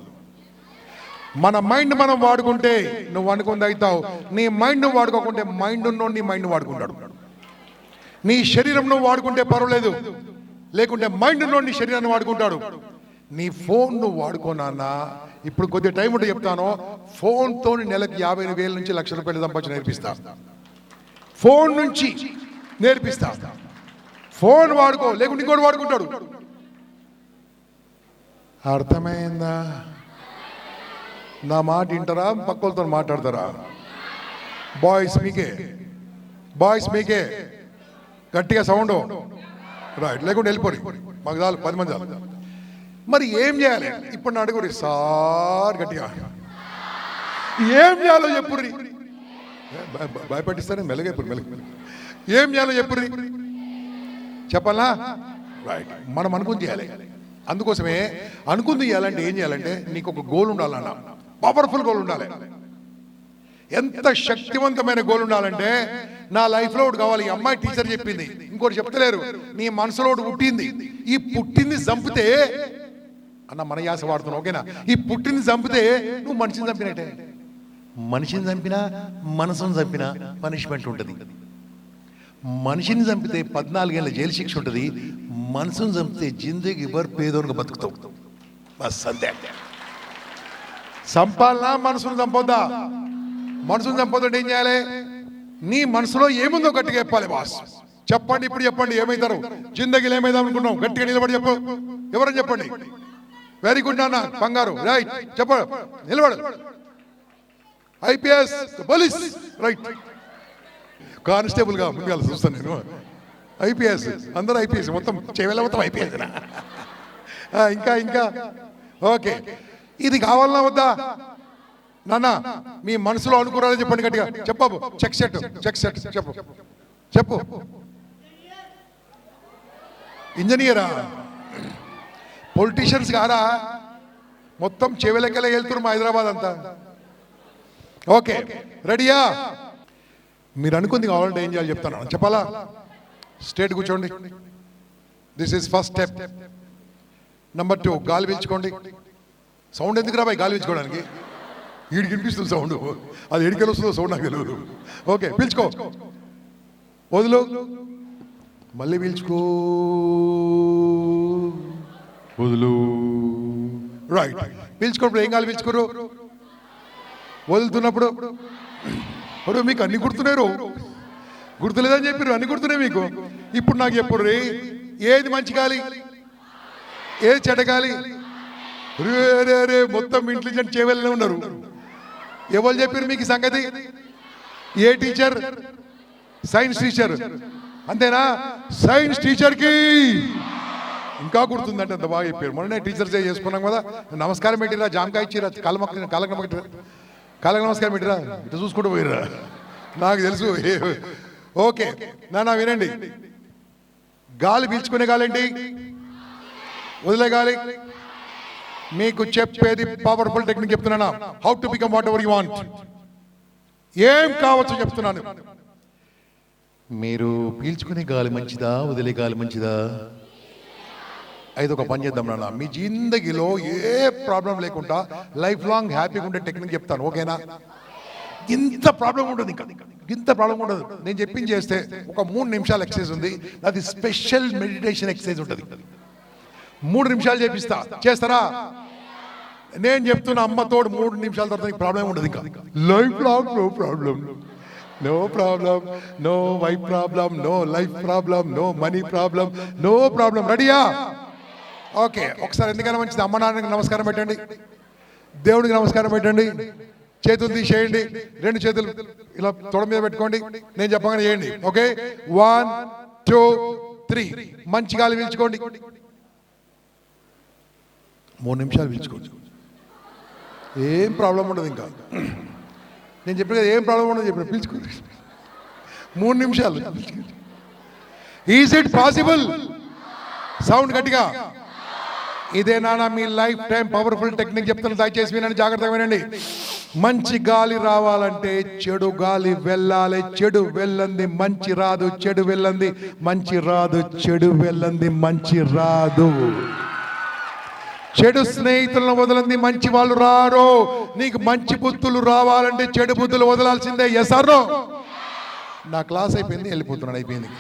మన మైండ్ మనం వాడుకుంటే నువ్వు అనుకుంది అవుతావు. నీ మైండ్ నువ్వు వాడుకోకుంటే మైండ్ ఉన్నోడు నీ మైండ్ వాడుకుంటాడు. నీ శరీరం నువ్వు వాడుకుంటే పర్వాలేదు, లేకుంటే మైండ్ ఉన్నోడు నీ శరీరాన్ని వాడుకుంటాడు. నీ ఫోన్ నువ్వు వాడుకోనా? ఇప్పుడు కొద్ది టైం ఉంటే చెప్తాను. ఫోన్తో నెలకి 50,000 నుంచి 1,00,000 రూపాయలు సంపాదించి నేర్పిస్తా. ఫోన్ నుంచి నేర్పిస్తా. ఫోన్ వాడుకో, లేకుంటే ఇంకోటి వాడుకుంటాడు. అర్థమైందా? నా మాట వింటారా, పక్కలతో మాట్లాడతారా? బాయ్స్ మీకే గట్టిగా సౌండ్ రైట్, లేకుంటే వెళ్ళిపోయి మాకు చాలు 10 మంది చాలు. మరి ఏం చేయాలి ఇప్పుడు నా అడుగురి సార్ గట్టిగా ఏం చేయాలో చెప్పుర్రి. భయపట్టిస్తానే మెల్లగా ఇప్పుడు మెల్లగా ఏం చేయాలో చెప్పుర్రి, చెప్పాలా? రైట్, మనం అనుకుని చేయాలి. అందుకోసమే అనుకుంది చేయాలంటే ఏం చేయాలంటే నీకు ఒక గోల్ ఉండాలన్న, పవర్ఫుల్ గోల్ ఉండాలి. ఎంత శక్తివంతమైన గోల్ ఉండాలంటే నా లైఫ్లో ఒకటి కావాలి. ఈ అమ్మాయి టీచర్ చెప్పింది, ఇంకోటి చెప్తలేరు, నీ మనసులో ఒకటి పుట్టింది. ఈ పుట్టింది చంపితే అన్న మన యాస వాడుతున్నావు, ఓకేనా? ఈ పుట్టింది చంపితే నువ్వు మనిషిని చంపినట్టే. మనిషిని చంపినా మనసును చంపినా పనిష్మెంట్ ఉంటుంది. మనిషిని చంపితే 14 ఏళ్ళ జైలు శిక్ష ఉంటుంది. మనసును చంపితే జిందగీ భర్ పేదోనికి బతుకుతావు. బస్ అంతే. చంపాలనా మనసును చంపొద్దా? మనసును చంపొద్దంటే ఏం చేయాలి? నీ మనసులో ఏముందో గట్టిగా చెప్పాలి. బాస్ చెప్పండి, ఇప్పుడు చెప్పండి, ఏమైతారు జిందగీలో ఏమైదాం అనుకున్నాం? గట్టిగా నిలబడి చెప్పు, ఎవరని చెప్పండి. వెరీ గుడ్ నాన్న బంగారు, రైట్, చెప్ప నిలబడు. ఐపీఎస్ పోలీస్, రైట్, కానిస్టేబుల్ గా ముందుగా చూస్తాను నేను. ఐపీఎస్ అందరూ ఐపీఎస్, మొత్తం చెవిలో మొత్తం ఐపీఎస్. ఇంకా ఓకే, ఇది కావాలన్నా వద్దా నాన్న? మీ మనసులో అనుకున్నారని చెప్పండి గట్టిగా. చెప్పు, చెక్ సెట్ చెప్పు. ఇంజనీరా, పొలిటీషియన్స్ కారా? మొత్తం చెవిలకెళ్ళి వెళ్తున్నారు మా హైదరాబాద్ అంతా. ఓకే, రెడీయా? మీరు అనుకుంది కావాలంటే ఏం చేయాలి చెప్తాను, చెప్పాలా? స్ట్రేట్ కూర్చోండి. This is first step. Number 2, గాలి పీల్చుకోండి. సౌండ్ ఎందుకు రాబాయి గాలి పీల్చుకోవడానికి? వీడికి వినిపిస్తుంది సౌండ్, అది ఎడికెళ్ళి వస్తుందో సౌండ్ నాకు తెలియదు. ఓకే, పీల్చుకో, వదులు, మళ్ళీ పీల్చుకో, వదులు. రైట్, పీల్చుకున్నప్పుడు ఏం గాలి పీల్చుకోరు, వదులుతున్నప్పుడు ఇప్పుడు మీకు అన్ని గుర్తున్నాయి. గుర్తులేదని చెప్పారు, అన్ని గుర్తున్నాయి మీకు. ఇప్పుడు నాకు చెప్పు, ఏది మంచి గాలి, ఏది చెడ్డ గాలి? రే మొత్తం ఇంటెలిజెంట్ చేయవలనే ఉన్నారు. ఎవరు చెప్పారు మీకు ఈ సంగతి? ఏ టీచర్? సైన్స్ టీచర్, అంతేనా? సైన్స్ టీచర్కి ఇంకా గుర్తుందంటే అంత బాగా చెప్పారు. మొన్న టీచర్స్ డే చేసుకున్నాం కదా, నమస్కారం పెట్టిరా, జామకాయ ఇచ్చిరా, కాళ్ళకి నమస్కారం పెట్టిరా, ఇటు చూసుకుంటూ పోయిరా, నాకు తెలుసు. ఓకే నాన్న వినండి, గాలి పీల్చుకునే గాలేంటి, వదిలే గాలి. మీకు చెప్పేది పవర్ఫుల్ టెక్నిక్ చెప్తున్నాను. How to become what ever you want. ఏం కావచ్చు చెప్తున్నాను. మీరు పీల్చుకునే గాలి మంచిదా, వదిలే గాలి మంచిదా? అయితే ఒక పని చేద్దాం నాన్న, మీ జిందగీలో ఏ ప్రాబ్లం లేకుండా లైఫ్ లాంగ్ హ్యాపీగా ఉండే టెక్నిక్ చెప్తాను, ఓకేనా? ఇంత ప్రాబ్లం ఉండదు, ఇంత ప్రాబ్లం ఉండదు. నేను చెప్పింది చేస్తే ఒక 3 నిమిషాలు ఎక్సర్సైజ్ ఉంది, అది స్పెషల్ మెడిటేషన్ ఎక్సర్సైజ్ ఉంటుంది. 3 నిమిషాలు చేపిస్తా, చేస్తారా? నేను చెప్తున్నా, అమ్మతోడు 3 నిమిషాల తర్వాత ప్రాబ్లం ఉండదు. ఇంకా life long no problem, no wife problem, no life problem, no money problem, no problem. రెడీయా? ఓకే, ఒకసారి ఎందుకైనా మంచిది అమ్మ నాన్నకి నమస్కారం పెట్టండి, దేవుడికి నమస్కారం పెట్టండి, చేతులు తీసేయండి, 2 చేతులు ఇలా తొడ మీద పెట్టుకోండి, నేను చెప్పగానే చేయండి. ఓకే, 1 2 3. మంచి గాలి పీల్చుకోండి, 3 నిమిషాలు పీల్చుకోండి, ఏం ప్రాబ్లం ఉండదు. ఇంకా నేను చెప్పిన కదా, ఏం ప్రాబ్లం ఉండదు చెప్పిన, పీల్చుకోండి 3 నిమిషాలు. Is it possible? సౌండ్ గట్టిగా. ఇదే నాన్న మీ లైఫ్ టైం పవర్ఫుల్ టెక్నిక్ చెప్తాను, దయచేసి వినండి, జాగ్రత్తగా వినండి. మంచి గాలి రావాలంటే చెడు గాలి వెళ్ళాలి. చెడు వెళ్ళంది మంచి రాదు, చెడు వెళ్ళంది మంచి రాదు, చెడు వెళ్ళంది మంచి రాదు. చెడు స్నేహితులను వదలంది మంచి వాళ్ళు రారు. నీకు మంచి బుద్ధులు రావాలంటే చెడు బుద్ధులు వదలాల్సిందే. Yes or no? నా క్లాస్ అయిపోయింది, వెళ్ళిపోతున్నాడు, అయిపోయింది,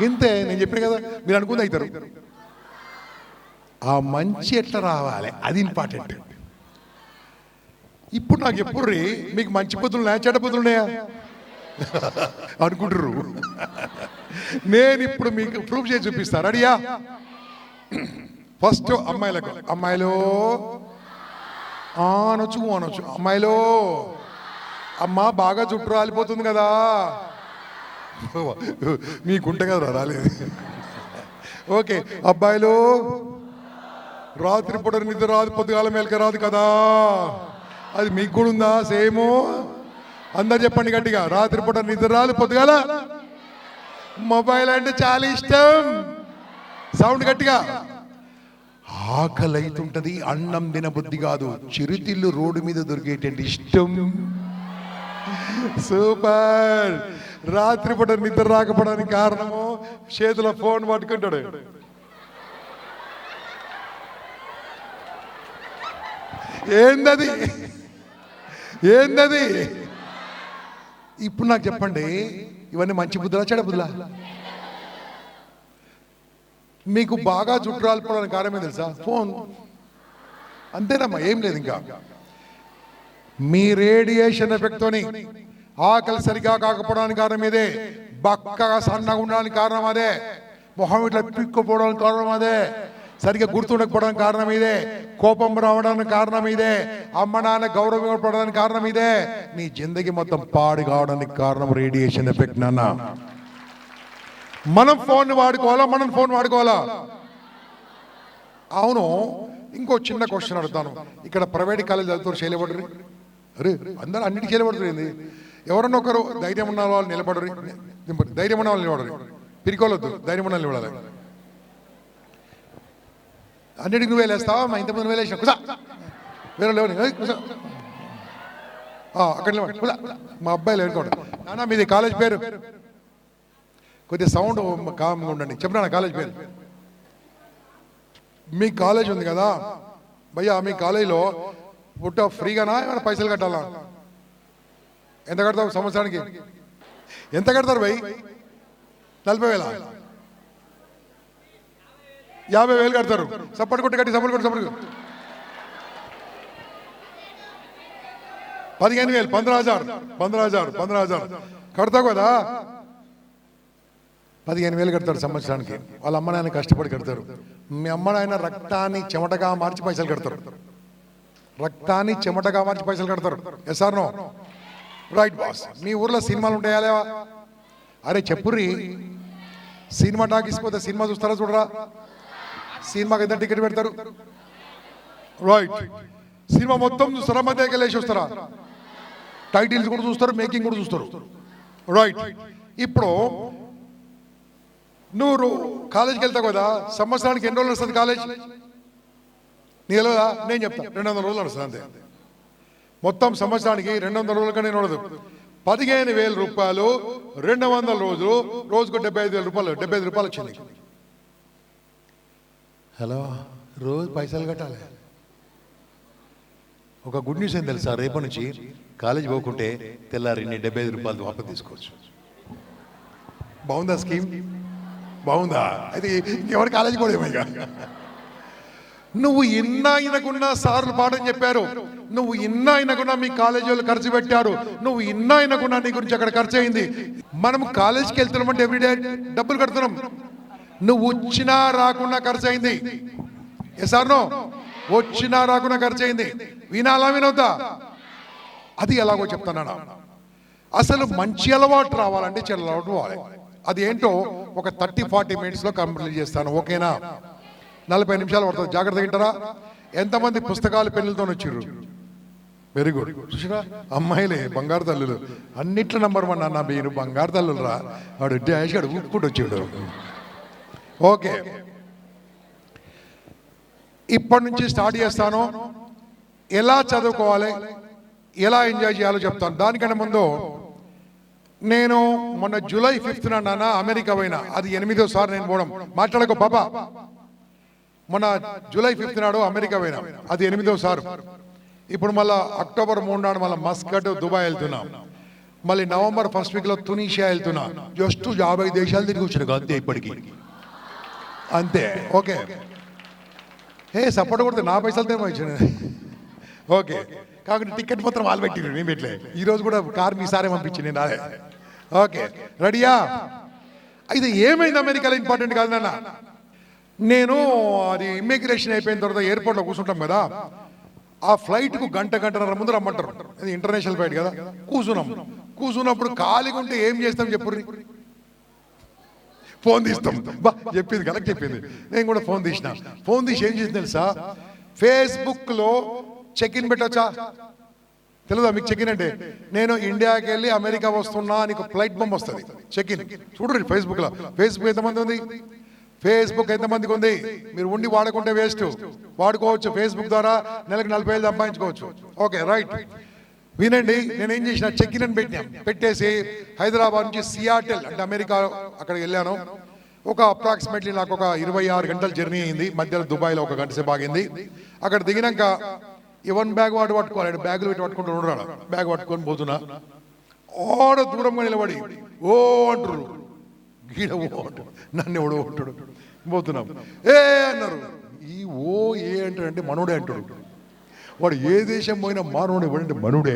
ఇంతే. నేను చెప్పిన కదా, మీరు అనుకుంది అవుతారు. ఆ మంచి ఎట్లా రావాలి అది ఇంపార్టెంట్. ఇప్పుడు నాకు ఎప్పుడు మీకు మంచి బుద్ధులు ఉన్నాయా, చెడ్డ బుద్ధులు ఉన్నాయా అనుకుంటారు. నేను ఇప్పుడు మీకు ప్రూఫ్ చేసి చూపిస్తాను. రెడీయా? ఫస్ట్ అమ్మాయిలకు, అమ్మాయిలు అనొచ్చు అనొచ్చు, అమ్మాయిలు అమ్మ బాగా చుట్టూ రాలిపోతుంది కదా, మీకుంటే కదా రాలేదు. ఓకే, అబ్బాయిలు రాత్రి పూట నిద్ర రాదు, పొద్దుగాల మేలక రాదు కదా, అది మీకు కూడా ఉందా సేము? అందరు చెప్పండి గట్టిగా, రాత్రి పూట నిద్ర రాదు, పొద్దుగాల మొబైల్ అంటే చాలా ఇష్టం. సౌండ్ గట్టిగా. ఆకలి అవుతుంటది, అన్నం తినబుద్ధి కాదు, చిరుతిళ్ళు రోడ్డు మీద దొరికేటండి ఇష్టం. సూపర్. రాత్రిపూట నిద్ర రాకపోవడానికి కారణము చేతిలో ఫోన్ పట్టుకుంటాడు. ఏందది ఏందది? ఇప్పుడు నాకు చెప్పండి, ఇవన్నీ మంచి బుద్ధులా చెడ బుద్ధులా? మీకు బాగా జుట్టు రాలిపోవడానికి కారణమే తెలుసా? ఫోన్. అంతేనమ్మా, ఏం లేదు. ఇంకా మీ రేడియేషన్ ఎఫెక్ట్తోని ఆకలి సరిగా కాకపోవడానికి కారణం ఇదే, బక్కగా సన్నగా ఉండడానికి కారణం అదే, మొహం ఇట్లా పిక్కుపోవడానికి కారణం అదే, సరిగ్గా గుర్తుండకపోవడానికి కారణం ఇదే, కోపం రావడానికి కారణం ఇదే, అమ్మ నాన్న గౌరవం ఇవ్వడానికి కారణం ఇదే, నీ జిందగీ మొత్తం పాడు కావడానికి కారణం రేడియేషన్ ఎఫెక్ట్. నాన్న మనం ఫోన్ వాడుకోవాలా, మనం ఫోన్ వాడుకోవాలా? అవును. ఇంకో చిన్న క్వశ్చన్ అడుగుతాను. ఇక్కడ ప్రైవేట్ కాలేజ్ చదువుతారు, చేయలేబడరు. అరే అందరూ అన్నిటికీ చేయలేబడుతుంది. ఎవరన్నా ఒకరు ధైర్యం ఉన్న వాళ్ళు నిలబడరు, ధైర్యం ఉన్న వాళ్ళు నిలబడరు, పిరికోవద్దు, ధైర్యం ఉన్న వాళ్ళు నిలబడాలి. అన్నిటికి నువ్వు వేలేస్తావా? మా ఇంతమంది వేలేసిన కుసా వేరే లేవు కుసా అక్కడ కుసా. మా అబ్బాయిలు ఏడుకోండి. నాన్న మీది కాలేజ్ పేరు? కొద్దిగా సౌండ్ కామ్గా ఉండండి. చెప్పినా కాలేజ్ పేరు? మీ కాలేజ్ ఉంది కదా భయ్యా, మీ కాలేజీలో పుట్ట ఫ్రీగానా ఏమైనా పైసలు కట్టాలా? ఎంత కడతావు సంవత్సరానికి? ఎంత కడతారు భయ్? 40,000? 50,000 కడతారు. సపోర్ట్ కొట్టి కట్టి సపోర్ట్ కొట్టి సపోర్ట్ 15,000 15,000 కడతావు కదా. 15,000 కడతారు సంవత్సరానికి. వాళ్ళ అమ్మ నాయన కష్టపడి కడతారు. మీ అమ్మ నాయన రక్తాన్ని చెమటగా మార్చి పైసలు కడతారు. రక్తాన్ని చెమటగా మార్చి పైసలు కడతారు. Yes or no? Right boss. మీ ఊర్లో సినిమాలు ఉంటాయా లేవా? అరే చెప్పుర్రి. సినిమా టాకీస్ పోతే సినిమా చూస్తారా చూడరా? సినిమాకి ఎంత టికెట్ పెడతారు? రైట్. సినిమా మొత్తం చూస్తారా? మధ్యకి వెళ్ళేసి వస్తారా? టైటిల్స్ కూడా చూస్తారు, మేకింగ్ కూడా చూస్తారు. రైట్. ఇప్పుడు నువ్వు కాలేజీకి వెళ్తావు కదా, సంవత్సరానికి ఎన్ని రోజులు వస్తుంది కాలేజ్? నీలోదా? నేను చెప్తా, 200 రోజులు వస్తుంది అంతే. మొత్తం సంవత్సరానికి 200 రోజుల కన్నా ఉండదు. 15,000 రూపాయలు 200 రోజులు, రోజుకు 75,000 రూపాయలు. 75 రూపాయలు వచ్చింది. హలో, రోజు పైసలు కట్టాలి. ఒక గుడ్ న్యూస్ ఏం తెలుసా? రేపటి నుంచి కాలేజ్ పోకుంటే తెల్లారి 75 రూపాయలు వాపస్ తీసుకోవచ్చు. బాగుందా స్కీమ్? బాగుందా? అయితే ఎవరి కాలేజీ కూడా ఏమయ్యా. నువ్వు ఇన్నాయినకున్నా సార్లు పాఠం చెప్పారు, నువ్వు ఇన్నాయినకున్నా మీ కాలేజీ వాళ్ళు ఖర్చు పెట్టారు, నువ్వు ఇన్నాయినకున్నా నీ గురించి అక్కడ ఖర్చు అయింది. మనం కాలేజీకి వెళ్తున్నామంటే ఎవ్రీడే డబ్బులు కడుతున్నాం. నువ్వు వచ్చినా రాకుండా ఖర్చు అయింది. Yes or no? వచ్చినా రాకుండా ఖర్చు అయింది. వినాలా వినొద్దా? అది ఎలాగో చెప్తానా. అసలు మంచి అలవాటు రావాలంటే చెడు అలవాటు రావాలి. అది ఏంటో ఒక 30-40 మినిట్స్లో కంప్లీట్ చేస్తాను. ఓకేనా? 40 నిమిషాలు పడుతుంది. జాగ్రత్తగా వింటారా? ఎంతమంది పుస్తకాలు పెన్నులతో వచ్చిర్రు? Very good. చూసిరా, అమ్మాయిలే బంగారు తల్లులు. అన్నిట్లో నంబర్ 1 అన్న. మీరు బంగారు తల్లులు రా. వాడు డాష్ ఉప్పుడు వచ్చాడు. ఓకే, ఇప్పటి నుంచి స్టార్ట్ చేస్తాను. ఎలా చదువుకోవాలి, ఎలా ఎంజాయ్ చేయాలో చెప్తాను. దానికంటే ముందు నేను మొన్న జూలై 5th నాన్న అమెరికా పోయినా. అది 8వ నేను పోవడం. మాట్లాడకో బాబా. మొన్న జూలై 5th నాడు అమెరికా పోయినా. అది 8వ. ఇప్పుడు మళ్ళీ అక్టోబర్ 3 నాడు మళ్ళీ మస్కట్, దుబాయ్ వెళ్తున్నా. మళ్ళీ నవంబర్ 1st వీక్లో తునీషియా వెళ్తున్నా. జస్ట్ 50 దేశాలు తిరిగి వచ్చాను అంతే ఇప్పటికి. అంతే. ఓకే, సపోర్ట్ కొడితే నా పైసలు తేమో ఇచ్చాను. ఓకే, కాకుండా టికెట్ మాత్రం వాళ్ళు పెట్టిరు, నేను పెట్టలే. ఈరోజు కూడా కార్ మీ సారే పంపించి నేను రాలే. ఓకే, రెడీయా? అయితే ఏమైంది అమెరికాలో ఇంపార్టెంట్ కాదు నాన్న. నేను అది ఇమ్మిగ్రేషన్ అయిపోయిన తర్వాత ఎయిర్పోర్ట్లో కూర్చుంటాం కదా, ఆ ఫ్లైట్కు గంటన్నర ముందు రమ్మంటారు. అది ఇంటర్నేషనల్ ఫ్లైట్ కదా. కూర్చున్నప్పుడు ఖాళీగా ఉంటే ఏం చేస్తాం చెప్పుర్రి? ఫోన్ తీస్తాం. బా చెప్పింది కరెక్ట్ చెప్పింది. నేను కూడా ఫోన్ తీసి ఏం చేసి తెలుసా, ఫేస్బుక్లో చెక్ ఇన్ పెట్టొచ్చా? తెలుదా మీకు చెక్ ఇన్ అంటే? నేను ఇండియాకి వెళ్ళి అమెరికా వస్తున్నా నీకు ఫ్లైట్ బొమ్మ వస్తుంది, చెక్ ఇన్. చూడండి ఫేస్బుక్లో. ఫేస్బుక్ ఎంతమంది ఉంది? ఫేస్బుక్ ఎంతమందికి ఉంది? మీరు ఉండి వాడుకుంటే వేస్ట్, వాడుకోవచ్చు. ఫేస్బుక్ ద్వారా నెలకు 40,000 సంపాదించుకోవచ్చు. ఓకే రైట్, వినండి. నేను ఏం చేసిన, చెక్ ఇన్ అని పెట్టేసి హైదరాబాద్ నుంచి సియాటెల్ అంటే అమెరికా అక్కడికి వెళ్ళాను. ఒక అప్రాక్సిమేట్లీ నాకు ఒక 26 గంటల జర్నీ అయింది. మధ్యలో దుబాయ్లో ఒక గంట సేపు ఆగింది. అక్కడ దిగినాక ఇవన్ బ్యాగ్ పట్టుకోవాలి, బ్యాగులు పెట్టి పట్టుకుంటూ ఉండరాడు. బ్యాగ్ పట్టుకొని పోతున్నా, ఆడ దూరంగా నిలబడి ఓ అంటారు, గీడ ఓ అంటాడు, నన్ను ఎవడో అంటాడు. పోతున్నాం, ఏ అన్నారు. ఈ ఓ ఏ అంటాడంటే మనోడే అంటాడు. వాడు ఏ దేశం పోయినా మానవుడు ఎవడంటే మనుడే.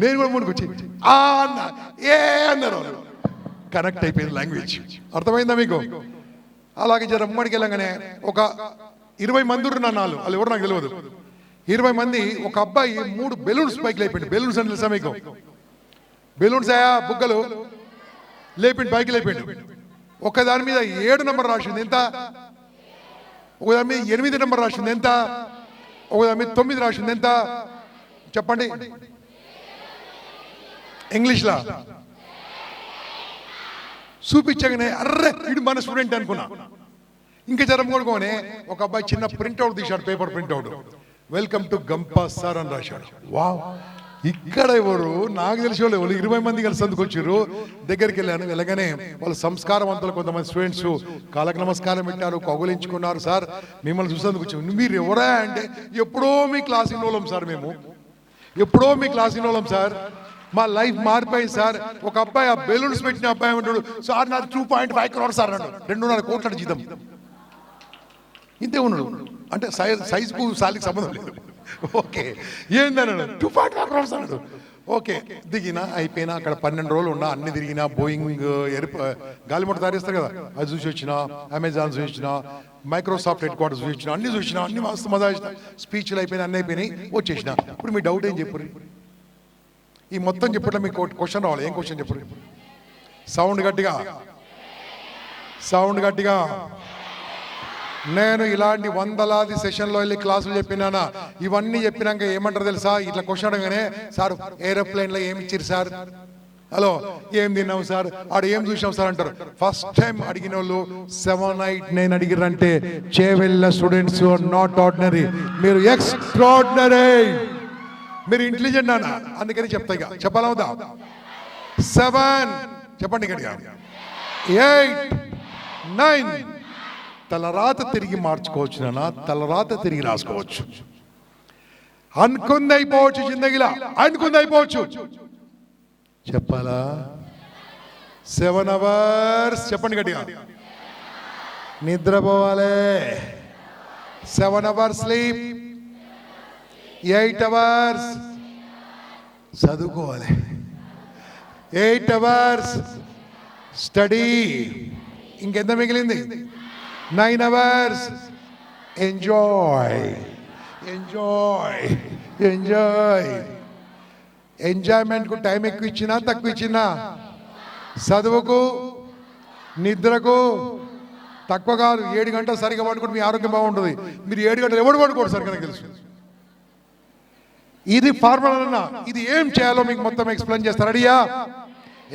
నేను కూడా ముందుకు వచ్చి ఆ అన్న ఏ అన్నారు. కనెక్ట్ అయిపోయింది లాంగ్వేజ్. అర్థమైందా మీకు? అలాగే రమ్మడికి వెళ్ళగానే ఒక 20 మంది ఉన్నారు. వాళ్ళు ఎవరు నాకు తెలియదు. 20 మంది. ఒక అబ్బాయి 3 బెలూన్స్ పైకి లేపిండు. బెలూన్స్ అని తెలుసా మీకు? బెలూన్స్ అయ్యా బుగ్గలు లేపిండు, పైకి లేపిండు. ఒక దాని మీద 7 నెంబర్ రాసింది ఎంత, ఒక దాని మీద 8 నెంబర్ రాసింది ఎంత, ఒక దాని మీద 9 రాసింది ఎంత చెప్పండి ఇంగ్లీష్లా. చూపించగానే అర్రే ఇది మన స్టూడెంట్ అనుకున్నా. ఇంకా జరం కొడుకోనే ఒక అబ్బాయి చిన్న ప్రింట్అవుట్ తీశాడు, paper printout. Welcome to Gampa sir అని రాశాడు. వావ్, ఇక్కడ ఎవరు నాకు తెలిసి వాళ్ళు 20 మంది కలిసి అందుకొచ్చారు. దగ్గరికి వెళ్ళగానే వాళ్ళు సంస్కారవంతులు కొంతమంది స్టూడెంట్స్ కాళ్ళకి నమస్కారం పెట్టారు, కౌగులించుకున్నారు. సార్ మిమ్మల్ని చూసేందుకు వచ్చాము. మీరు ఎవరా అంటే, ఎప్పుడో మీ క్లాస్ ఇన్వాల్వ్ సార్, మేము ఎప్పుడో మీ క్లాస్ ఇన్వాల్వ్ సార్, మా లైఫ్ మారిపోయింది సార్. ఒక అబ్బాయి ఆ బెలూన్స్ పెట్టిన అబ్బాయి అంటాడు, సార్ నాది 2.5 crores సార్ అన్నాడు. 2.5 కోట్ల జీతం. ఇంతే ఉన్నాడు. అంటే సైజుకు సాలికి సంబంధం లేదు. ఓకే ఏందన్నాడు, 2.5 crores అన్నాడు. ఓకే దిగినా అయిపోయినా అక్కడ 12 రోజులు ఉన్నా, అన్ని తిరిగినా. బోయింగ్ గాలిమోట తయారిస్తారు కదా, అది చూసి వచ్చిన, అమెజాన్ చూసి వచ్చిన, మైక్రోసాఫ్ట్ హెడ్ క్వార్టర్స్ చూసి వచ్చిన, అన్ని చూసిన, అన్ని మస్తు మజా చేసిన. స్పీచ్లు అయిపోయినాయి, అన్నీ అయిపోయినాయి, వచ్చేసిన. ఇప్పుడు మీ డౌట్ ఏం చెప్పరు? ఈ మొత్తం చెప్పట్లే మీకు క్వశ్చన్ రావాలి. ఏం క్వశ్చన్ చెప్పరు? సౌండ్ గట్టిగా, సౌండ్ గట్టిగా. నేను ఇలాంటి వందలాది సెషన్లో వెళ్ళి క్లాసులు చెప్పినానా, ఇవన్నీ చెప్పినాక ఏమంటారు తెలుసా? ఇట్లా క్వశ్చన్ అడగానే, సార్ ఏరోప్లేన్లో ఏమి ఇచ్చారు సార్, హలో ఏం తిన్నావు సార్, ఆడ ఏం చూసాం సార్ అంటారు. ఫస్ట్ టైం అడిగిన వాళ్ళు 7, 8, 9 అడిగిరంటే చేవెళ్ళ స్టూడెంట్స్ నాట్ ఆర్డినరీ, మీరు ఎక్స్ట్రాడినరీ, మీరు ఇంటెలిజెంట్ అన్న. అందుకని చెప్తా, ఇక చెప్పాలవుదా? 7 చెప్పండి గట్టిగా, 8, 9. తలరాత తిరిగి మార్చుకోవచ్చు నాన్న, తలరాత తిరిగి రాసుకోవచ్చు. అనుకుంది అయిపోవచ్చు జిందగీలా, అనుకుంది అయిపోవచ్చు. చెప్పాలా? 7 hours చెప్పండి గట్టిగా, నిద్రపోవాలి. 7 hours స్లీప్, 8 hours చదువుకోవాలి, 8 hours స్టడీ. ఇంకెంత మిగిలింది? 9 hours ఎంజాయ్, ఎంజాయ్, ఎంజాయ్. ఎంజాయ్మెంట్కు టైం ఎక్కువ ఇచ్చినా తక్కువ ఇచ్చినా, చదువుకు నిద్రకు తక్కువ కాదు. 7 గంటలు సరిగా పడుకుంటే మీ ఆరోగ్యం బాగుంటుంది. మీరు 7 గంటలు ఎవడు పడుకోడు సరిగ్గా తెలుసు. ఇది ఫార్ములా. ఇది ఏం చేయాలో మీకు మొత్తం ఎక్స్ప్లెయిన్ చేస్తారు. రెడీయా?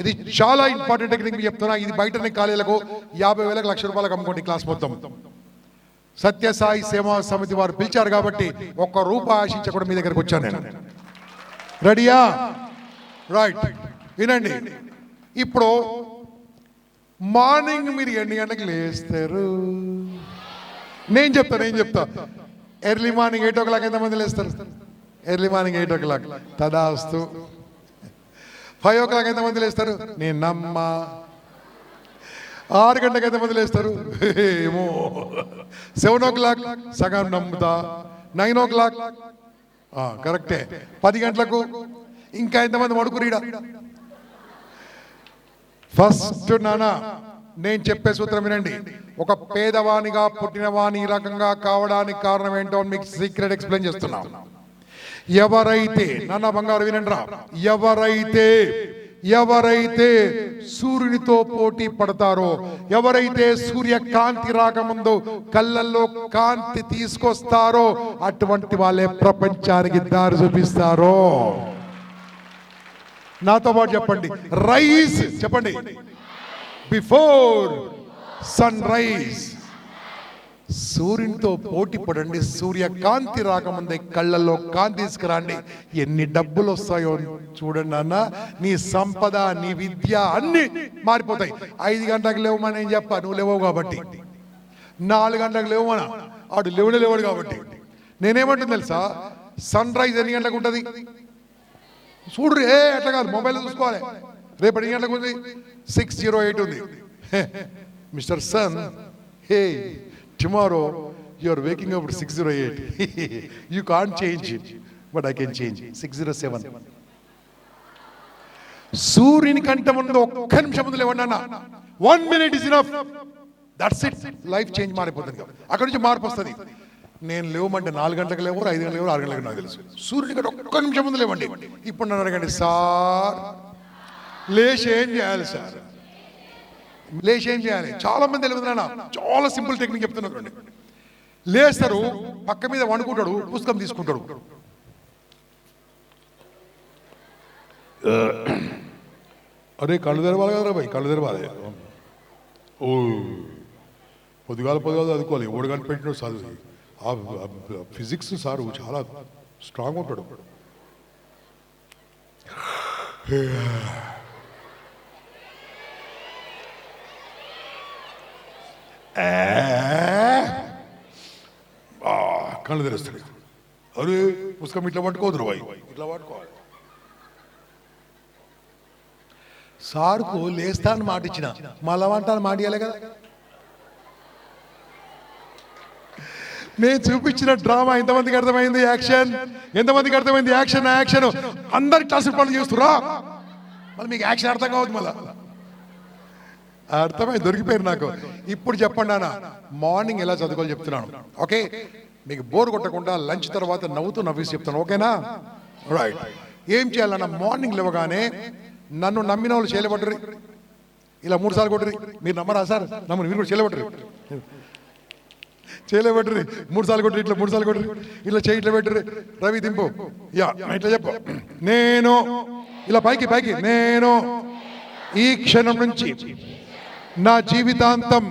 ఇది చాలా ఇంపార్టెంట్ టెక్నిక్ చెప్తున్నా. ఇది బయట కాలేజీలకు 50,000 1,00,000 రూపాయలకు అమ్ముకోండి క్లాస్ మొత్తం. సత్యసాయి సేవా సమితి వారు పిలిచారు కాబట్టి ₹1 ఆశించకుండా మీ దగ్గరకు వచ్చాను నేను. రెడీయా? రైట్, వినండి. ఇప్పుడు మార్నింగ్ మీరు ఎన్ని గంటలకు లేస్తారు? నేను చెప్తా. ఎర్లీ మార్నింగ్ 8 o'clock ఎంతమంది లేస్తారు? ఎర్లీ మార్నింగ్ 8 o'clock తదాస్తు. 5 o'clock ఎంతమంది లేస్తారు? నేను నమ్మ. 6 గంటలకు ఎంతమంది లేస్తారు? ఏమో. 7 o'clock సగం నమ్ముతా. 9 o'clock కరెక్టే. 10 గంటలకు ఇంకా ఎంతమంది పడుకురీడా? ఫస్ట్ నానా నేను చెప్పే సూత్రం వినండి. ఒక పేదవానిగా పుట్టిన వాని ఈ రకంగా కావడానికి కారణం ఏంటో మీకు సీక్రెట్ ఎక్స్ప్లెయిన్ చేస్తున్నా. ఎవరైతే నాన్న బంగారు వినండిరా, ఎవరైతే సూర్యునితో పోటీ పడతారో, ఎవరైతే సూర్యకాంతి రాకముందు కళ్ళల్లో కాంతి తీసుకొస్తారో అటువంటి వాళ్ళే ప్రపంచానికి దారి చూపిస్తారో. నాతో పాటు చెప్పండి, రైజ్ చెప్పండి, బిఫోర్ సన్ రైజ్. సూర్యునితో పోటీ పడండి, సూర్యకాంతి రాకముందే కళ్ళల్లో కాంతి తీసుకురండి. ఎన్ని డబ్బులు వస్తాయో చూడండి అన్న, నీ సంపద, నీ విద్య అన్ని మారిపోతాయి. 5 గంటలకు లేవమని నేను చెప్పా, నువ్వు లేవవు కాబట్టి. 4 గంటలకు లేవమన, ఆడు లేవడు కాబట్టి. నేనేమంటుంది తెలుసా, సన్ రైజ్ ఎన్ని గంటలకు ఉంటుంది చూడ్రి. అట్లా కాదు, మొబైల్ చూసుకోవాలి. రేపు ఎన్ని గంటలకు ఉంది? 6:08 ఉంది. Mister son, hey tomorrow you are waking up at 6:08. You can't change it, but I can change 6:07. సూర్యుని కంటే ముందు ఒక్క నిమిషం ముందు లేవండి అన్న. 1 minute is enough. That's it. Life change మారిపోతుంది. అక్కడి నుంచి మార్పు వస్తుంది. నేను లేవమంటే 4 గంటలకు లేవరు, 5 గంటలకు లేవరు, 6 గంటలకు నాకు తెలుసు. సూర్యుని కంటే ఒక్క నిమిషం ముందు లేవండి. ఇప్పుడు నన్ను అడగండి, సార్ లేచి ఏం చేయాలి సార్? లేచి ఏం చేయాలి? చాలా మంది తెలియదు నాన్న. చాలా సింపుల్ టెక్నిక్ చెప్తున్నారు. లేస్తారు, పక్క మీద వండుకుంటాడు, పుస్తకం తీసుకుంటాడు. అరే కళ్ళు తెరవాలి కదరా భయ్, కళ్ళు తెరవాలి. ఓ పొద్దుగాల చదువుకోవాలి. 3 గంటలు పెట్టిన చదువు. ఆ ఫిజిక్స్ సారు చాలా స్ట్రాంగ్ ఉంటాడు. కళ్ళు తెరుస్తాడు. అరే పుస్తకం ఇట్లా పట్టుకోదురు బాయ్, ఇట్లా పట్టుకోవాలి. సార్కు లేస్తాను మాట ఇచ్చిన, మళ్ళా వంటాను మాట ఇవ్వాలి కదా. నేను చూపించిన డ్రామా ఎంతమందికి అర్థమైంది? యాక్షన్ ఎంతమందికి అర్థమైంది? యాక్షన్ అందరి క్లాసులు పనులు చేస్తురా, మళ్ళీ మీకు యాక్షన్ అర్థం కావద్దు. మళ్ళా అర్థమై దొరికిపోయారు నాకు. ఇప్పుడు చెప్పండి అన్న, మార్నింగ్ ఎలా చదువుకోవాలి చెప్తున్నాను. ఓకే, మీకు బోర్ కొట్టకుండా లంచ్ తర్వాత నవ్వుతూ నవ్వేసి చెప్తాను. ఓకేనా? రైట్. ఏం చేయాలన్న, మార్నింగ్ లేవగానే నన్ను నమ్మిన వాళ్ళు చేయలేబట్టరు, ఇలా 3 సార్లు కొట్టరు. మీరు నమ్మరా సార్? నమ్మరు, మీరు కూడా చేయలేబట్టరు. 3 సార్లు కొట్టరు, ఇట్లా 3 సార్లు కొట్టరు, ఇట్లా చేయి ఇట్లా పెట్టరు. రవి దింపు, యా ఇట్లా చెప్పు. నేను ఇలా పైకి నేను ఈ క్షణం నుంచి నా జీవితాంతం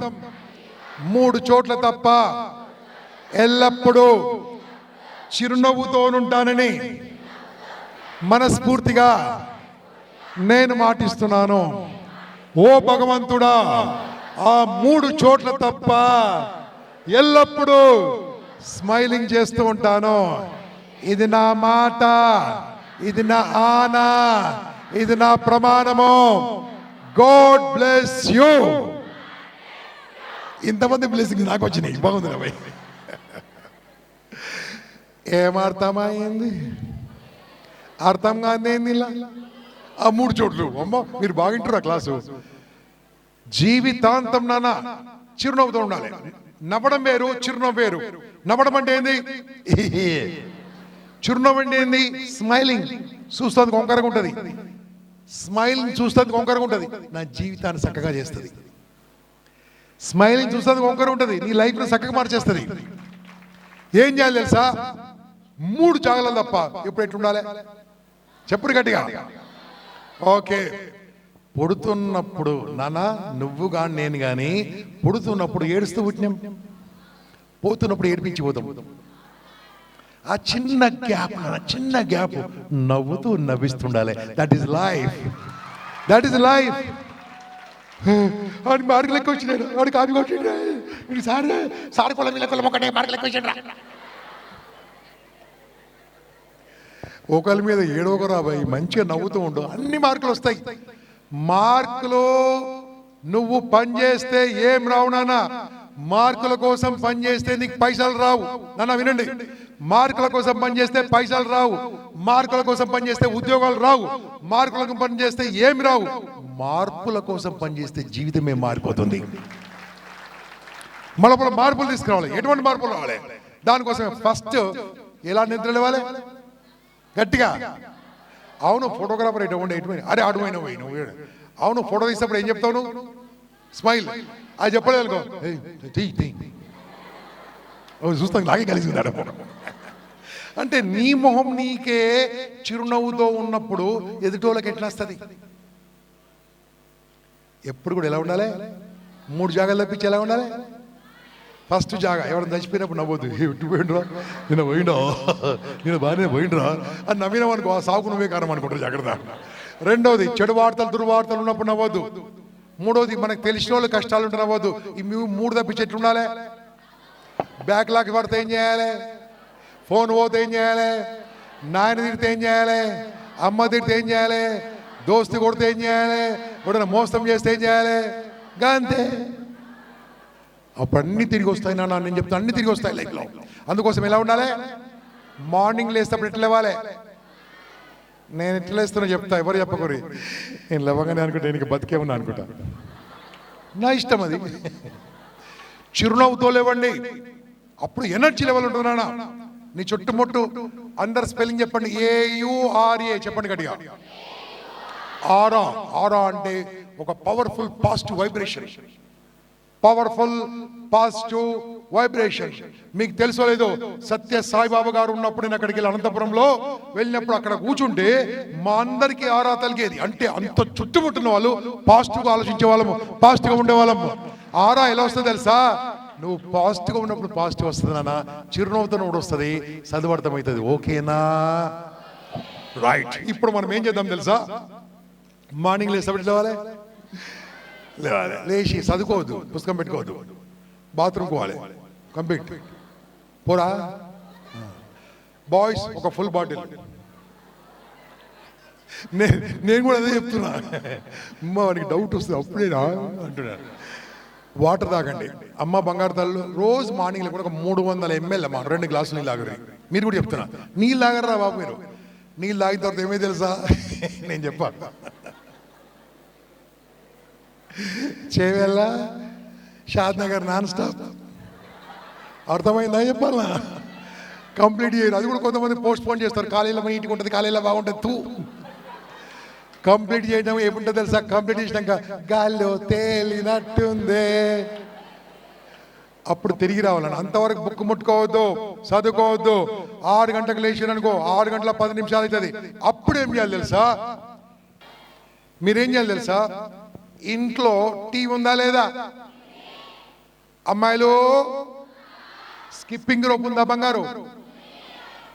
3 చోట్ల తప్ప ఎల్లప్పుడూ చిరునవ్వుతోనుంటానని మనస్ఫూర్తిగా నేను మాటిస్తున్నాను. ఓ భగవంతుడా, ఆ 3 చోట్ల తప్ప ఎల్లప్పుడూ స్మైలింగ్ చేస్తూ ఉంటాను. ఇది నా మాట, ఇది నా ఆనా, ఇది నా ప్రమాణము. God bless you. ఇంతమంది బ్లెస్సింగ్ నాకు వచ్చినాయి. బాగుంది నా భయ్. ఏమర్థమైంది? అర్థం కాదు ఏంది? ఇలా ఆ 3 చోట్లు అమ్మ, మీరు బాగింటారు ఆ క్లాసు. జీవితాంతం నాన్న చిరునవ్వుతో ఉండాలి. నవ్వడం వేరు, చిరునవ్వు వేరు. నవ్వడం అంటే ఏంది? చిరునవ్వు అంటే ఏంది? స్మైలింగ్. చూస్తుంది కొంకరగా ఉంటుంది. స్మైలింగ్ చూస్తుంది కొంకరగా ఉంటుంది, నా జీవితాన్ని చక్కగా చేస్తుంది. స్మైలింగ్ చూస్తుంది కొంకర ఉంటుంది, నీ లైఫ్ని చక్కగా మార్చేస్తుంది. ఏం చేయాలి తెలుసా? 3 జాగ్రత్తలు తప్ప ఇప్పుడు ఎట్లుండాలి చెప్పుడు గట్టిగా. ఓకే, పుడుతున్నప్పుడు నాన్న నువ్వు కానీ నేను కానీ పుడుతున్నప్పుడు ఏడుస్తూ పుట్టినాం, పోతున్నప్పుడు ఏడిపించి పోతాం. ఆ చిన్న గ్యాప్ నవ్వుతూ నవ్విస్తుండాలి. That is life. ఆడి మార్కులు ఎక్కువ వచ్చినాడు, వాడు కాపీ కొట్టిండు, సార్ కులం ఒకటే మార్కులు ఎక్కువ వచ్చిండ్రా. ఒకరి మీద ఏడోక రాబాయి, మంచిగా నవ్వుతూ ఉండు, అన్ని మార్కులు వస్తాయి. మార్కులు నువ్వు పని చేస్తే ఏం రావు నాన్న, మార్కుల కోసం పనిచేస్తే నీకు పైసలు రావు. నన్ను వినండి, మార్కుల కోసం పనిచేస్తే పైసలు రావు, మార్కుల కోసం పనిచేస్తే ఉద్యోగాలు రావు, మార్కుల కోసం పనిచేస్తే ఏమి రావు. మార్పుల కోసం పనిచేస్తే జీవితమే మారిపోతుంది. మనలో మార్పులు తీసుకురావాలి. ఎటువంటి మార్పులు రావాలి? దానికోసం ఫస్ట్ ఎలా నిద్ర లేవాలి? గట్టిగా అవును. ఫోటోగ్రాఫర్ ఎటువంటి అరే అడుగుైన పోయి నువ్వు అవును. ఫోటో తీసినప్పుడు ఏం చెప్తావు నువ్వు? స్మైల్. అది చెప్పలేదు చూస్తాం లాగే కలిసి ఉన్నాడు. అంటే నీ మొహం నీకే చిరునవ్వుతో ఉన్నప్పుడు ఎదుటోళ్ళకి ఎట్లా వస్తుంది? ఎప్పుడు కూడా ఎలా ఉండాలి? 3 జాగాలు తప్పించి ఎలా ఉండాలి? ఫస్ట్ జాగా ఎవరైనా చచ్చిపోయినప్పుడు నవ్వద్దు. ఎటు పోయిండ్రా, నేను పోయిండా, నేను బాగానే పోయిండ్రా అని నవ్వినాం అనుకో, ఆ సాకు నువ్వే కారణం అనుకుంటారు. జాగ్రత్త. రెండోది చెడు వార్తలు దుర్వార్తలు ఉన్నప్పుడు నవ్వద్దు. మూడోది మనకు తెలిసిన వాళ్ళు కష్టాలు ఉంటే నవ్వద్దు. ఈ 3 తప్పించి ఎట్లు ఉండాలి? బ్యాక్లాగ్ పడితే ఏం చేయాలి? ఫోన్ పోతే ఏం చేయాలి? నాయన తిడితే ఏం చేయాలి? అమ్మ తిడితే ఏం చేయాలి? దోస్తు కొడితే ఏం చేయాలి? ఎవడైనా మోసం చేస్తే ఏం చేయాలి? అంతే. అప్పుడు అన్ని తిరిగి వస్తాయి నాన్న. నేను చెప్తాను, అన్ని తిరిగి వస్తాయి లైఫ్లో. అందుకోసం ఎలా ఉండాలి? మార్నింగ్ లేస్తప్పుడు ఎట్లా లేవాలి? నేను ఎట్లా లేస్తున్నా చెప్తా, ఎవరు చెప్పకూరి. నేను లేవగానే అనుకుంటా నేను బతికే ఉన్నా అనుకుంటా. నా ఇష్టం అది. చిరునవ్వుతో లేవండి, అప్పుడు ఎనర్జీ లెవెల్ ఉంటుంది నాన్న. నీ చుట్టుముట్టు అందరు స్పెల్లింగ్ చెప్పండి. AURA చెప్పండి గట్టిగా. ఆరా. ఆరా అంటే ఒక powerful positive vibration. Powerful positive vibration. మీకు తెలుసో లేదో, సత్య సాయిబాబా గారు ఉన్నప్పుడు నేను అక్కడికి వెళ్ళి అనంతపురంలో వెళ్ళినప్పుడు అక్కడ కూర్చుంటే మా అందరికీ ఆరా తలిగేది. అంటే అంత చుట్టుముట్టిన వాళ్ళు పాజిటివ్గా ఆలోచించే వాళ్ళము, పాజిటివ్గా ఉండే వాళ్ళము. ఆరా ఎలా వస్తుంది తెలుసా? నువ్వు పాజిటివ్గా ఉన్నప్పుడు పాజిటివ్ వస్తుంది నాన్న. చిరునవ్వుతో కూడా వస్తుంది, చదువర్థమవుతుంది. ఓకేనా? రైట్. ఇప్పుడు మనం ఏం చేద్దాం తెలుసా? మార్నింగ్ లేసేప్పుడు లేవాలి, లేచి చదువుకోవద్దు, పుస్తకం పెట్టుకోవద్దు, బాత్రూమ్ పోవాలి, కంప్లీట్ పోరా. బాయ్స్ ఒక ఫుల్ బాటిల్. నేను కూడా అదే చెప్తున్నా. అమ్మ వాడికి డౌట్ వస్తుంది అప్పుడేనా అంటున్నాను. వాటర్ తాగండి. అమ్మ బంగారు తల్లు రోజు మార్నింగ్లో కూడా ఒక 300 ml అమ్మా 2 గ్లాసులు నీళ్ళు తాగరు. మీరు కూడా చెప్తున్నా, నీళ్ళు తాగరా బాబు. మీరు నీళ్ళు తాగిన తర్వాత ఏమీ తెలుసా? నేను చెప్పాను, చేవెళ్ళ షాద్ నగర్ నాన్ స్టాప్. అర్థమైందా? చెప్పాలా? కంప్లీట్ చేయరు. అది కూడా కొంతమంది పోస్ట్ పోన్ చేస్తారు. కాలేజీలో నీట్గా ఉంటుంది, కాలేజీలో బాగుంటుంది. తూ కంప్లీట్ చేయడం ఏముంటుంది తెలుసా? కంప్లీట్ చేసినాక గాల్లో తేలినట్టుందే, అప్పుడు తిరిగి రావాలని. అంతవరకు బుక్ ముట్టుకోవద్దు, చదువుకోవద్దు. 6 గంటలకు లేచి అనుకో, 6 గంటల 10 నిమిషాలు అవుతుంది. అప్పుడు ఏం చేయాలి తెలుసా? మీరేం చేయాలి తెలుసా? ఇంట్లో టీవీ ఉందా లేదా? అమ్మాయిలు స్కిప్పింగ్ రోప్ ఉందా బంగారు?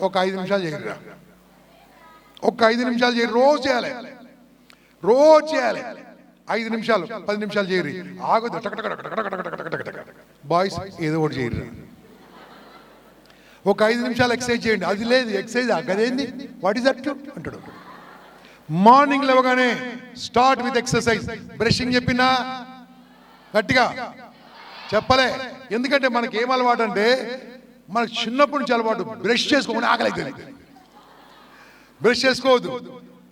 ఒక 5 నిమిషాలు చేయరు. ఒక 5 నిమిషాలు చేయరు. రోజు చేయాలి, రోజు చేయాలి. 5 నిమిషాలు 10 నిమిషాలు చేయరు. ఆగదు. బాయ్స్ ఏదో ఒకటి చేయరు. ఒక 5 నిమిషాలు ఎక్సర్సైజ్ చేయండి. అది లేదు ఎక్సర్సైజ్, అదేంది, వాట్ ఈస్ దట్ అంటాడు. మార్నింగ్ లేవగానే స్టార్ట్ విత్ ఎక్సర్సైజ్. బ్రషింగ్ చెప్పినా గట్టిగా చెప్పలే. ఎందుకంటే మనకి ఏం అలవాటు అంటే, మనకు చిన్నప్పటి నుంచి అలవాటు బ్రష్ చేసుకోకుండా ఆకలి అవుతుంది. బ్రష్ చేసుకోవద్దు,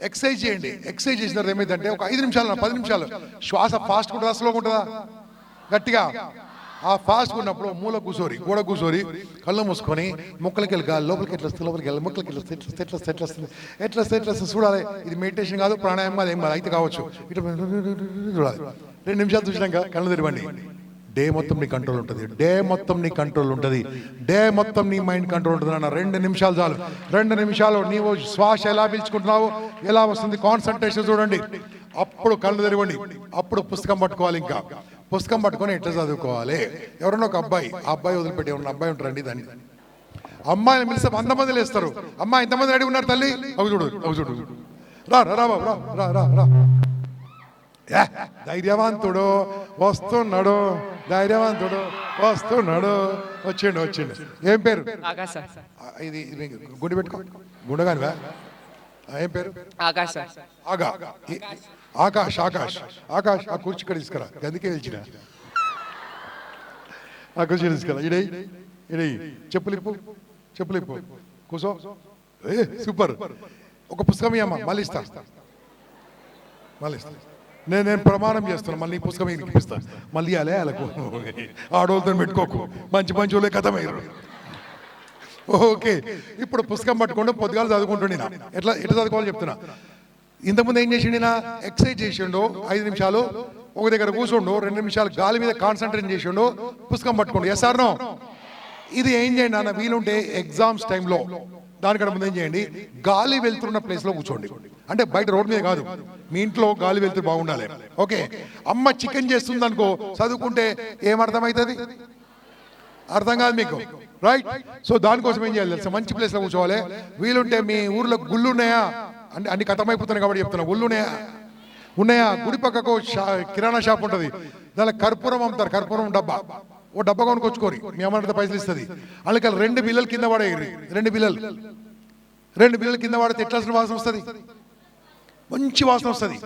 ఎక్సర్సైజ్ చేయండి. ఎక్సర్సైజ్ చేసిన తర్వాత ఏమైందంటే ఒక 5 నిమిషాలు 10 నిమిషాలు శ్వాస ఫాస్ట్ ఉంటుందా స్లోగా ఉంటుందా? గట్టిగా. ఆ ఫాస్ట్ ఉన్నప్పుడు మూల కూర్చోరి, గోడ కూర్చోరి, కళ్ళు మూసుకొని ముక్కలకి వెళ్ళి గాలి లోపలికి ఎట్లా వస్తుంది, లోపలికి వెళ్ళి ముక్కలకి ఎట్లా వస్తుంది చూడాలి. ఇది మెడిటేషన్ కాదు, ప్రాణాయామం కాదు, ఏం కాదు. అయితే కావచ్చు ఇట్లా చూడాలి. 2 నిమిషాలు చూసినాక కళ్ళు తెరవండి. డే మొత్తం నీ కంట్రోల్ ఉంటుంది. డే మొత్తం నీ కంట్రోల్ ఉంటుంది. డే మొత్తం నీ మైండ్ కంట్రోల్ ఉంటుంది అన్న. 2 నిమిషాలు చాలు. 2 నిమిషాలు నీవు శ్వాస ఎలా పీల్చుకుంటున్నావు, ఎలా వస్తుంది, కాన్సన్ట్రేషన్ చూడండి. అప్పుడు కళ్ళు తెరవండి. అప్పుడు పుస్తకం పట్టుకోవాలి. ఇంకా పుస్తకం పట్టుకొని ఎట్లా చదువుకోవాలి. ఎవరన్నా ఒక అబ్బాయి, ఆ అబ్బాయి వదిలిపెట్టి ఉన్న అబ్బాయి ఉంటారండి. దాన్ని అమ్మాయిని పిలిస్తే 100 మంది లేస్తారు. అమ్మాయి ఎంతమంది రెడీ ఉన్నారు తల్లి? అవి చూడు, అవి చూడు. రా రా బాబు రా రా రా రా. ధైర్యవంతుడు వస్తున్నాడు, ధైర్యవంతుడు వస్తున్నాడు. వచ్చిండు. ఏం పేరు? ఇది గుండె పెట్టుకో. గుండెగానివా? ఏం పేరు? ఆకాశ్. ఆకాష్. ఆ కుర్చీ ఇక్కడ తీసుకురా, అందుకే పిలిచిన. ఆ కుర్చీ తీసుకెళ్ళా ఇడే ఇడే చెప్పులిప్పు కూసో. సూపర్. ఒక పుస్తకం ఇవ్వమ్మా, మళ్ళీ ఇస్తా. నేను ప్రమాణం చేస్తున్నాను, మళ్ళీ పుస్తకం ఇప్పిస్తా. మళ్ళీ అలే అలకు ఆడోళ్ళతో పెట్టుకోకు, మంచి వాళ్ళే కథమయ్యారు. ఓకే, ఇప్పుడు పుస్తకం పట్టుకుంటూ పొద్దుగాల చదువుకుంటుండే. ఎట్లా చదువుకోవాలో చెప్తున్నా. ఇంతకుముందు ఏం చేసిండు, ఎక్సర్సైజ్ చేసిండు 5 నిమిషాలు, ఒక దగ్గర కూర్చుండు 2 నిమిషాలు గాలి మీద కాన్సన్ట్రేట్ చేసిండు, పుస్తకం పట్టుకోండు. Yes or no? ఇది ఏం చేయండి అన్న, వీలుంటే ఎగ్జామ్స్ టైంలో దానికంటే ముందు ఏం చేయండి, గాలి వెళ్తున్న ప్లేస్లో కూర్చోండి. అంటే బయట రోడ్ మీద కాదు, మీ ఇంట్లో గాలి వెళ్తూ బాగుండాలి. ఓకే, అమ్మ చికెన్ చేస్తుంది అనుకో, చదువుకుంటే ఏమర్థమవుతుంది? అర్థం కాదు మీకు, రైట్? సో దానికోసం ఏం చేయాలి తెలుసా, మంచి ప్లేస్లో కూర్చోవాలి. వీలుంటే మీ ఊర్లో గుళ్ళు ఉన్నాయా అంటే, అన్ని కథమైపోతున్నాయి కాబట్టి చెప్తున్నా, గుళ్ళు ఉన్నాయా? గుడి పక్కకు కిరాణా షాప్ ఉంటుంది, దానిలో కర్పూరం అమ్ముతారు, కర్పూరం డబ్బా. ఓ డబ్బా కొనుకొచ్చుకోరి, మీ అమ్మ పైసలు ఇస్తుంది. అందుకని 2 బిల్లలు కింద పడేయరు. 2 బిల్లలు కింద పడితే ఎట్లాసిన వాసన వస్తుంది, మంచి వాసన వస్తుంది.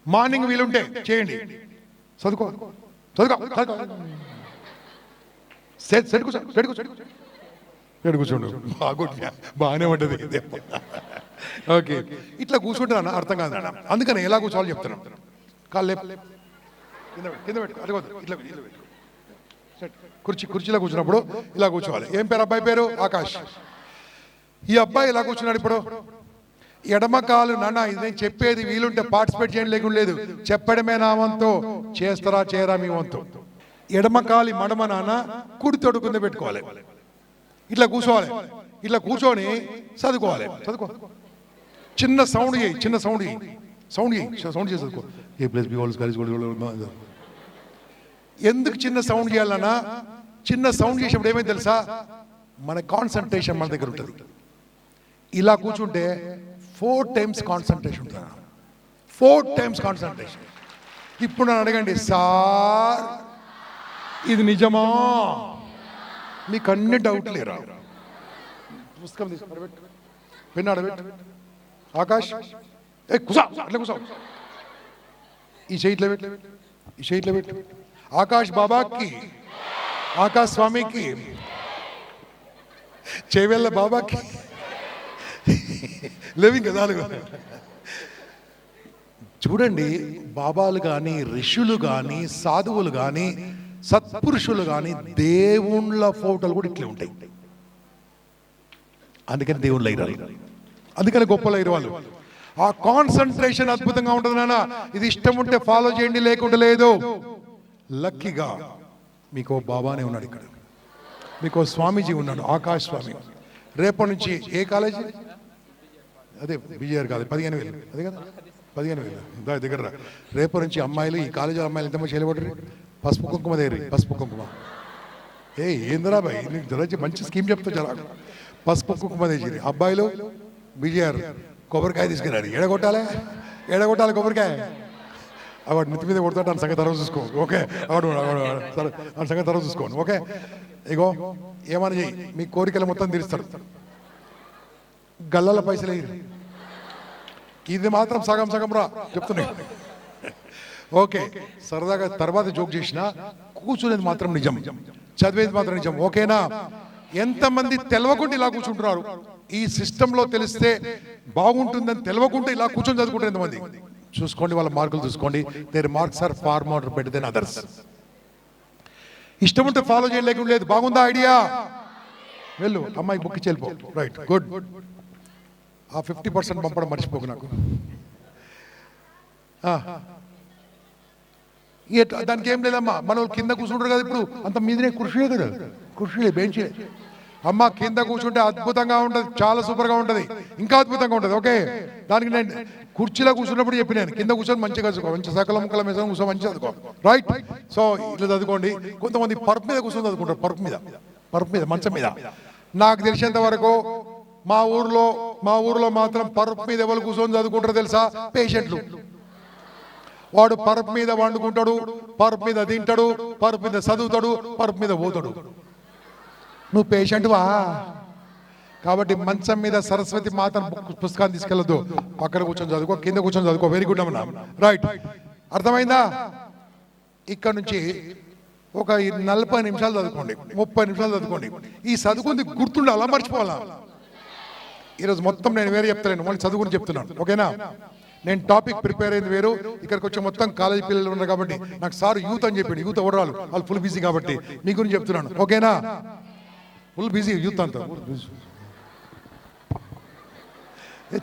మార్నింగ్ వీలుంటే చేయండి, చదువుకో. కూర్చోండు, బాగానే ఉంటుంది. ఓకే, ఇట్లా కూర్చుంటే అన్న అర్థం కాదు. అందుకని ఎలా కూర్చోవాలి చెప్తున్నాం. కాళ్ళు కింద పెట్టు, ఇట్లా కుర్చీలో కూర్చున్నప్పుడు ఇలా కూర్చోవాలి. ఏం పేరు అబ్బాయి పేరు? ఆకాష్. ఈ అబ్బాయి ఇలా కూర్చున్నాడు. ఇప్పుడు ఎడమ కాలు, నాన్న ఇది నేను చెప్పేది వీలుంటే పార్టిసిపేట్ చేయండి, లేకుండా లేదు, చెప్పడమే నా వంతు, చేస్తారా చేయరా మీ వంతు. ఎడమ కాలి మడమ నాన్న, కుడి తొడు కింద పెట్టుకోవాలి. ఇట్లా కూర్చోవాలి. ఇట్లా కూర్చొని చదువుకోవాలి. చిన్న సౌండ్ చేయి చదువుకో. ఎందుకు చిన్న సౌండ్ చేయాలన్నా, చిన్న సౌండ్ చేసినప్పుడు ఏమైంది తెలుసా, మన కాన్సన్ట్రేషన్ మన దగ్గర ఉంటుంది. ఇలా కూర్చుంటే 4 times కాన్సన్ట్రేషన్ ఉంటుంది. 4 times కాన్సన్ట్రేషన్. ఇప్పుడు నన్ను అడగండి, సార్ ఇది నిజమా? మీకు అన్ని డౌట్ లేరా? పుస్తకం తీసుకు, పెన్ను ఆడబెట్టు. ఆకాష్ అట్లా కూసా, ఈ చేయిట్లో పెట్టు. ఆకాష్ బాబాకి, ఆకాష్ స్వామికి, చేవెళ్ళ బాబాకి లేవింగ్ కదా. చూడండి, బాబాలు కానీ, ఋషులు కానీ, సాధువులు కానీ, సత్పురుషులు కానీ, దేవుళ్ళ ఫోటోలు కూడా ఇట్లే ఉంటాయి. అందుకని దేవుళ్ళు అయిరారు, అందుకని గొప్పలు అయిరు వాళ్ళు. ఆ కాన్సన్ట్రేషన్ అద్భుతంగా ఉంటుంది నాన్న. ఇది ఇష్టం ఉంటే ఫాలో చేయండి, లేకుండా లేదు. లక్కీగా మీకు బాబానే ఉన్నాడు, ఇక్కడ మీకు స్వామీజీ ఉన్నాడు, ఆకాష్ స్వామి. రేపటి నుంచి ఏ కాలేజీ? అదే విజయర్ కాదు, 15,000, అదే కదా 15,000 దగ్గర. రేపటి నుంచి అమ్మాయిలు, ఈ కాలేజీ అమ్మాయిలు ఎంతమంది చేయబడ్డారు? పసుపు కుంకుమ దగ్గర, పసుపు కుంకుమ. ఏందిరా బాయ్, నీకు జర మంచి స్కీమ్ చెప్తా జరా. పసుపు కుంకుమ తెచ్చి అబ్బాయిలు విజయర్ కొబ్బరికాయ తీసుకురాడు. ఎడగొట్టాలి కొబ్బరికాయ. వాడు నెత్తి మీద కొడతాడు, అని సంగతి తర్వాత చూసుకో. ఓకే, అని సంగతి తర్వాత చూసుకోండి. ఓకే, ఇగో ఏమని చెయ్యి, మీ కోరికలు మొత్తం తీరుస్తాడు. గల్లల పైసలు ఇది మాత్రం సగం రా చెప్తున్నా. ఓకే, సరదాగా తర్వాత జోక్ చేసిన, కూర్చునేది మాత్రం నిజం, చదివేది మాత్రం నిజం. ఓకేనా? ఎంతమంది తెలవకుండా ఇలా కూర్చుంటున్నారు? ఈ సిస్టంలో తెలిస్తే బాగుంటుందని తెలవకుండా ఇలా కూర్చొని చదువుకుంటారు ఎంతమంది? చూసుకోండి, వాళ్ళ మార్కులు చూసుకోండి. Their marks are far more better than others. ఇష్టం ఉంటే ఫాలో చేయలేకుండా లేదు. బాగుందా ఐడియా? వెళ్ళు, అమ్మాయి బుక్ ఇచ్చి వెళ్ళిపో. Right, good. ఆ 50% పంపడం మర్చిపోకు నాకు. దానికి ఏం లేదమ్మా, మన వాళ్ళు కింద కూర్చుంటారు కదా, ఇప్పుడు అంత మీదనే కుర్చీలే కదా, కుర్చీలే, బెంచే. అమ్మ కింద కూర్చుంటే అద్భుతంగా ఉంటుంది, చాలా సూపర్గా ఉంటుంది, ఇంకా అద్భుతంగా ఉంటుంది. ఓకే, దానికి నేను కుర్చీలో కూర్చున్నప్పుడు చెప్పినాను, కింద కూర్చొని మంచిగా చదువుకో, మంచి సకల ముక్కల మీద కూర్చొని మంచిగా చదువుకో. రైట్? సో ఇట్లా చదువుకోండి. కొంతమంది పరుపు మీద కూర్చొని చదువుకుంటారు, పరుపు మీద మంచం మీద. నాకు తెలిసినంత వరకు మా ఊర్లో మాత్రం పరుపు మీద ఎవరు కూర్చొని చదువుకుంటారో తెలుసా? పేషెంట్లు. వాడు పరుపు మీద వండుకుంటాడు, పరుపు మీద తింటాడు, పరుపు మీద చదువుతాడు, పరుపు మీద పోతాడు. నువ్వు పేషెంట్వా? కాబట్టి మంచం మీద సరస్వతి మాత పుస్తకాన్ని తీసుకెళ్ళదు, పక్కన కూర్చొని చదువుకో, కింద కూర్చొని చదువుకో. వెరీ గుడ్ అమ్మా. రైట్, అర్థమైందా? ఇక్కడ నుంచి ఒక 40 నిమిషాలు చదువుకోండి, 30 నిమిషాలు చదువుకోండి. ఈ చదువుకుంది గుర్తుండాలా మర్చిపోవాలా? ఈరోజు మొత్తం నేను వేరే చెప్తాను, మళ్ళీ చదువుకుని చెప్తున్నాను, ఓకేనా? నేను టాపిక్ ప్రిపేర్ అయింది వేరు, ఇక్కడికి వచ్చే మొత్తం కాలేజీ పిల్లలు ఉన్నారు కాబట్టి నాకు సార్ యూత్ అని చెప్పాడు. యూత్ ఎవరు వాళ్ళు ఫుల్ బిజీ కాబట్టి మీ గురించి చెప్తున్నాను, ఓకేనా? ఫుల్ బిజీ యూత్ అంతా.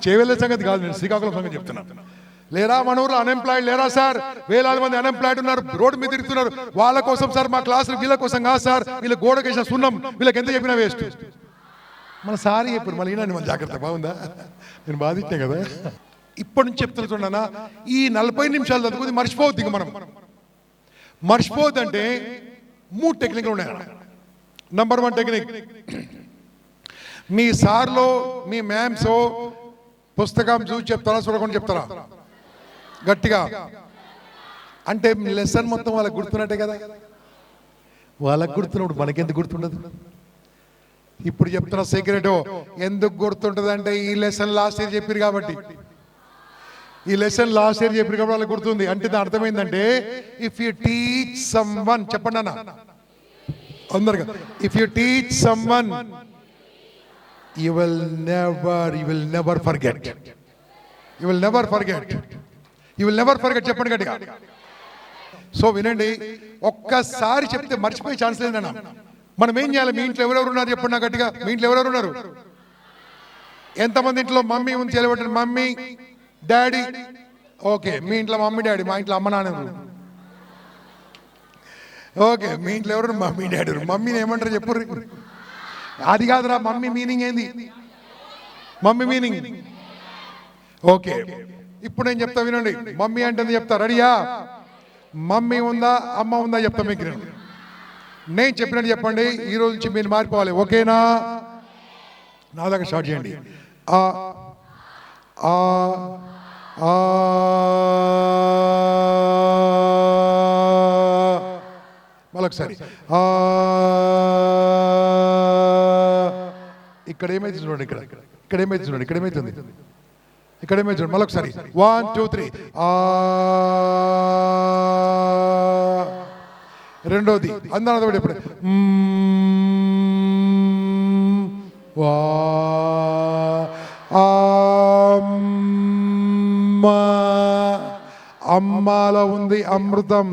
చేయవెళ్ళే సంగతి కాదు, నేను శ్రీకాకుళం సంగతి చెప్తున్నాను. లేరా మన ఊర్లో అన్ఎంప్లాయిడ్ లేరా సార్? వేలాది మంది అన్ఎంప్లాయిడ్ ఉన్నారు, రోడ్డు మీద తిరుగుతున్నారు. వాళ్ళ కోసం సార్ మా క్లాసులు, వీళ్ళ కోసం కాదు సార్. వీళ్ళ గోడకేసిన సున్నం, వీళ్ళకి ఎంత చెప్పినా వేస్ట్. మన సారీ చెప్పారు, మళ్ళీ ఈయన మన జాగ్రత్త. బాగుందా? నేను బాధించాను కదా. ఇప్పటి నుంచి చెప్తున్నా, ఈ 40 నిమిషాలు చదువుకుంది మర్చిపోవద్దు. ఇంక మనం మర్చిపోవద్దు అంటే 3 టెక్నిక్లు ఉన్నాయి. నంబర్ 1 టెక్నిక్, మీ సార్లో మీ మ్యామ్సో పుస్తకం చూసి చెప్తారా, చూడకుండా చెప్తారా? గట్టిగా అంటే లెసన్ మొత్తం వాళ్ళకి గుర్తున్నట్టే కదా. వాళ్ళకి గుర్తున్నప్పుడు మనకెందుకు గుర్తుండదు? ఇప్పుడు చెప్తున్న సీక్రెట్ ఎందుకు గుర్తుంటుంది అంటే, ఈ లెసన్ లాస్ట్ ఇయర్ చెప్పారు కాబట్టి. ఈ లెసన్ లాస్ట్ ఇయర్ చెప్పారు కాబట్టి వాళ్ళకి గుర్తుంది. అంటే దాని అర్థమైందంటే, if you teach someone, చెప్పండి అన్న అందరుగా, if you teach someone you will never forget. You will never forget. You will never forget. చెప్పండి గట్టిగా. సో వినండి, ఒక్కసారి చెప్తే మర్చిపోయే ఛాన్స్ లేదన్న. మనం ఏం చేయాలి? మీ ఇంట్లో ఎవరెవరు ఉన్నారు చెప్పండి నాకు గట్టిగా. మీ ఇంట్లో ఎవరెవరు ఉన్నారు? ఎంతమంది ఇంట్లో మమ్మీ ఉంది? చేయబట్టండి. Mummy, daddy. ఓకే, మీ ఇంట్లో మమ్మీ డాడీ. మా ఇంట్లో అమ్మ నాన్న. ఓకే, మీ ఇంట్లో ఎవరు? Mummy daddy. మమ్మీని ఏమంటారు చెప్పు? అది కాదురా, మమ్మీ మీనింగ్ ఏంది? Mummy meaning okay. ఇప్పుడు నేను చెప్తా వినండి. మమ్మీ అంటే చెప్తా, రెడీయా? మమ్మీ ఉందా అమ్మ ఉందా చెప్తా మీకు. నేను చెప్పినట్టు చెప్పండి. ఈ రోజు నుంచి మీరు మారిపోవాలి, ఓకేనా? నా దగ్గర స్టార్ట్ చేయండి. మళ్ళొకసారి ఇక్కడ ఏమైతే చూడండి, ఇక్కడ ఏమైతే చూడండి, ఇక్కడ ఏమైతుంది, ఇక్కడ ఏమైతే చూడండి. మళ్ళొకసారి 1 2 3. రెండోది అందరూ ఇప్పుడు అమ్మాలో ఉంది అమృతం,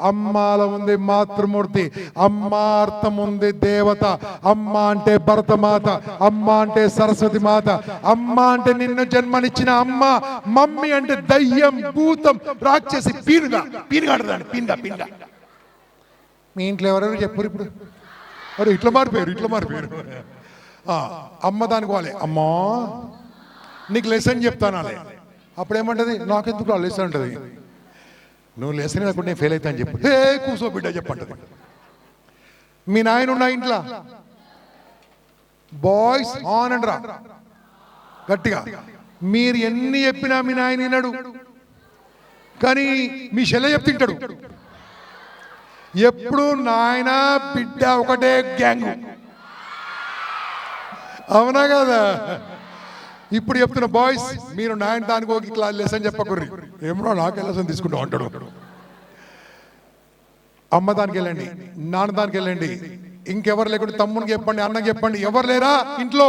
అమ్మాలో ఉంది మాతృమూర్తి, అమ్మార్థం ఉంది దేవత. అమ్మ అంటే భరతమాత, అమ్మ అంటే సరస్వతి మాత, అమ్మ అంటే నిన్ను జన్మనిచ్చిన అమ్మ. మమ్మీ అంటే దయ్యం, భూతం, రాక్షసి, పీనుగాడదాన్ని, పీనుగా. మీ ఇంట్లో ఎవరెవరు చెప్పరు ఇప్పుడు? అరే ఇట్లా మారిపోయారు. అమ్మ దానికి వాళ్ళే, అమ్మా నీకు లెసన్ చెప్తానాలే. అప్పుడు ఏమంటది? నాకెందుకు లెసన్ అంటది. నువ్వు లెసన్ లేకుండా నేను ఫెయిల్ అవుతా అని చెప్పు. కూసో బిడ్డ చెప్పంటది. మీ నాయన ఉన్న ఇంట్లో బాయ్స్ ఆన్ అండ్ రా గట్టిగా. మీరు ఎన్ని చెప్పినా మీ నాయన వినడు, కానీ మీ చెల్లె చెప్తుంటాడు. ఎప్పుడు నాయన బిడ్డ ఒకటే గ్యాంగ్, అవునా కదా? ఇప్పుడు చెప్తున్న బాయ్స్, మీరు నాయన దానికి ఒక ఇట్లా లెసన్ చెప్పకుర్రి. ఏమో నాకే లెసన్ తీసుకుంటా అంటాడు. అమ్మ దానికి వెళ్ళండి, నాన్న దానికి వెళ్ళండి. ఇంకెవరు లేకుండా తమ్మునికి చెప్పండి, అన్నకి చెప్పండి. ఎవరు లేరా ఇంట్లో?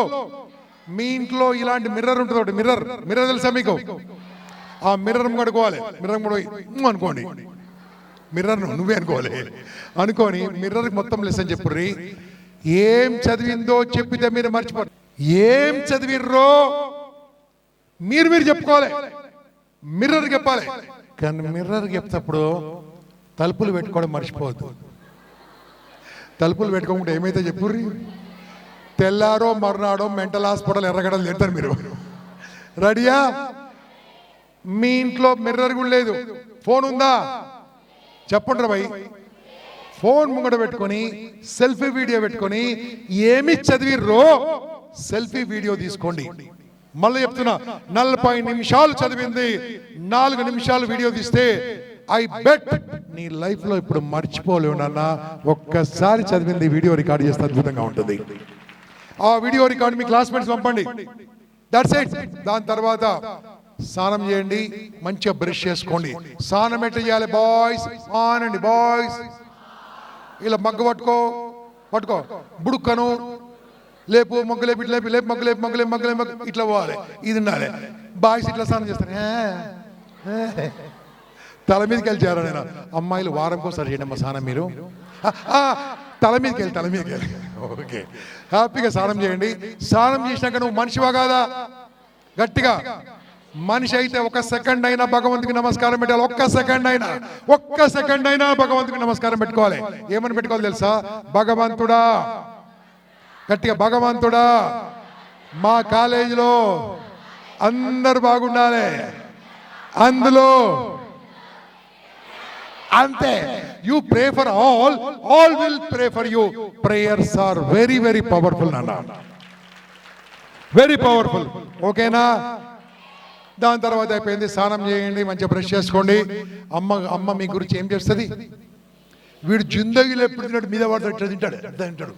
మీ ఇంట్లో ఇలాంటి మిర్రర్ ఉంటుంది ఒకటి. మిర్రర్ తెలుసా మీకు? ఆ మిర్రర్ కడుకోవాలి. మిర్రర్ కూడా అనుకోండి, మిర్రర్ నువ్వే అనుకొని మిర్రర్కి మొత్తం లెసన్ చెప్పుర్రి. ఏం చదివిందో చెప్పితే మీరు మర్చిపోరు. ఏం చదివిర్రో మీరు చెప్పుకోవాలి, మిర్రర్ చెప్పాలి. కానీ మిర్రర్ చెప్తేప్పుడు తలుపులు పెట్టుకోవడం మర్చిపోవద్దు. తలుపులు పెట్టుకోకుండా ఏమైతే చెప్పుర్రి, తెల్లారో మర్నాడో మెంటల్ హాస్పిటల్ ఎర్రగడలు తింటారు మీరు. రెడీయా? మీ ఇంట్లో మిర్రర్ కూడా లేదు, ఫోన్ ఉందా చెప్పండి రా భయ్. ఫోన్ ముంగట పెట్టుకొని సెల్ఫీ వీడియో పెట్టుకొని ఏమి చదివిర్రో సెల్ఫీ వీడియో తీసుకోండి. మళ్ళీ చెప్తున్నా, 40 నిమిషాలు చదివింది 4 నిమిషాలు వీడియో తీస్తే ఐ బెట్ నీ లైఫ్ లో ఇప్పుడు మర్చిపోలేవు నాన్న. ఒక్కసారి చదివింది వీడియో రికార్డ్ చేస్తే అద్భుతంగా ఉంటుంది. ఆ వీడియో రికార్డ్ మీ క్లాస్మేట్స్ పంపండి. That's it. దాని తర్వాత స్నానం చేయండి, మంచిగా బ్రష్ చేసుకోండి. స్నానం ఎట్లా చేయాలి బాయ్స్? ఆనండి బాయ్స్. ఇలా మగ్గ పట్టుకో పట్టుకో బుడుక్కను లేపు మొగ్గు లేపు ఇట్లా లేపు లేపు మొగ్గు లేపు మొగ్గు లేపు మొగ్గు లేపు మొగ్గు ఇట్లా పోవాలి. ఇది ఉండాలి. బాయ్స్ ఇట్లా స్నానం చేస్తారు. తల మీదకి వెళ్ళి చేరా నేను. అమ్మాయిలు వారంకో సరి చేయండి అమ్మ స్నానం మీరు. తల మీదకి వెళ్ళి ఓకే హ్యాపీగా స్నానం చేయండి. స్నానం చేసినాక నువ్వు మనిషివా కాదా? గట్టిగా మనిషి అయితే ఒక సెకండ్ అయినా భగవంతుకి నమస్కారం పెట్టాలి. ఒక్క సెకండ్ అయినా భగవంతుకి నమస్కారం పెట్టుకోవాలి. ఏమని పెట్టుకోవాలి తెలుసా? భగవంతుడా, గట్టిగా భగవంతుడా, మా కాలేజీలో అందరు బాగుండాలి, అందులో అంతే. You pray for all will pray for you. Prayers are very very powerful నాన్న, వెరీ పవర్ఫుల్. ఓకేనా? దాని తర్వాత అయిపోయింది. స్నానం చేయండి, మంచిగా బ్రష్ చేసుకోండి. అమ్మ మీ గురించి ఏం చేస్తుంది? వీడు జిందగీలో ఎప్పుడు తిన్నాడు మీద పడతాడు తింటాడు.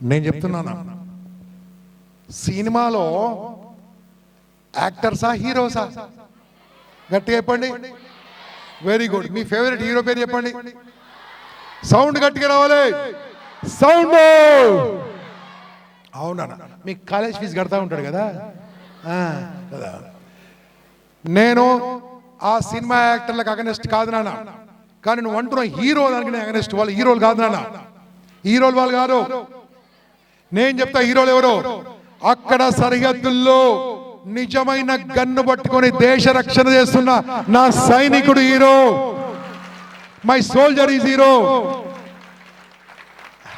నేను చెప్తున్నాను, సినిమాలో యాక్టర్సా హీరోసా? గట్టిగా చెప్పండి. Very good. మీ ఫేవరెట్ హీరో పేరు చెప్పండి. సౌండ్ గట్టిగా రావాలి. సౌండ్. అవునా? మీ కాలేజ్ ఫీజు కడతా ఉంటాడు కదా. నేను ఆ సినిమా యాక్టర్లకు అగనెస్ట్ కాదు నాన్న, కానీ నువ్వు అంటున్నావు హీరో దానికి అగనెస్ట్. వాళ్ళు హీరోలు కాదు నాన్న, హీరోలు వాళ్ళు కాదు. నేను చెప్తా హీరోలు ఎవరో. అక్కడ సరిహద్దుల్లో నిజమైన గన్ను పట్టుకొని దేశ రక్షణ చేస్తున్న నా సైనికుడు hero. My soldier is hero.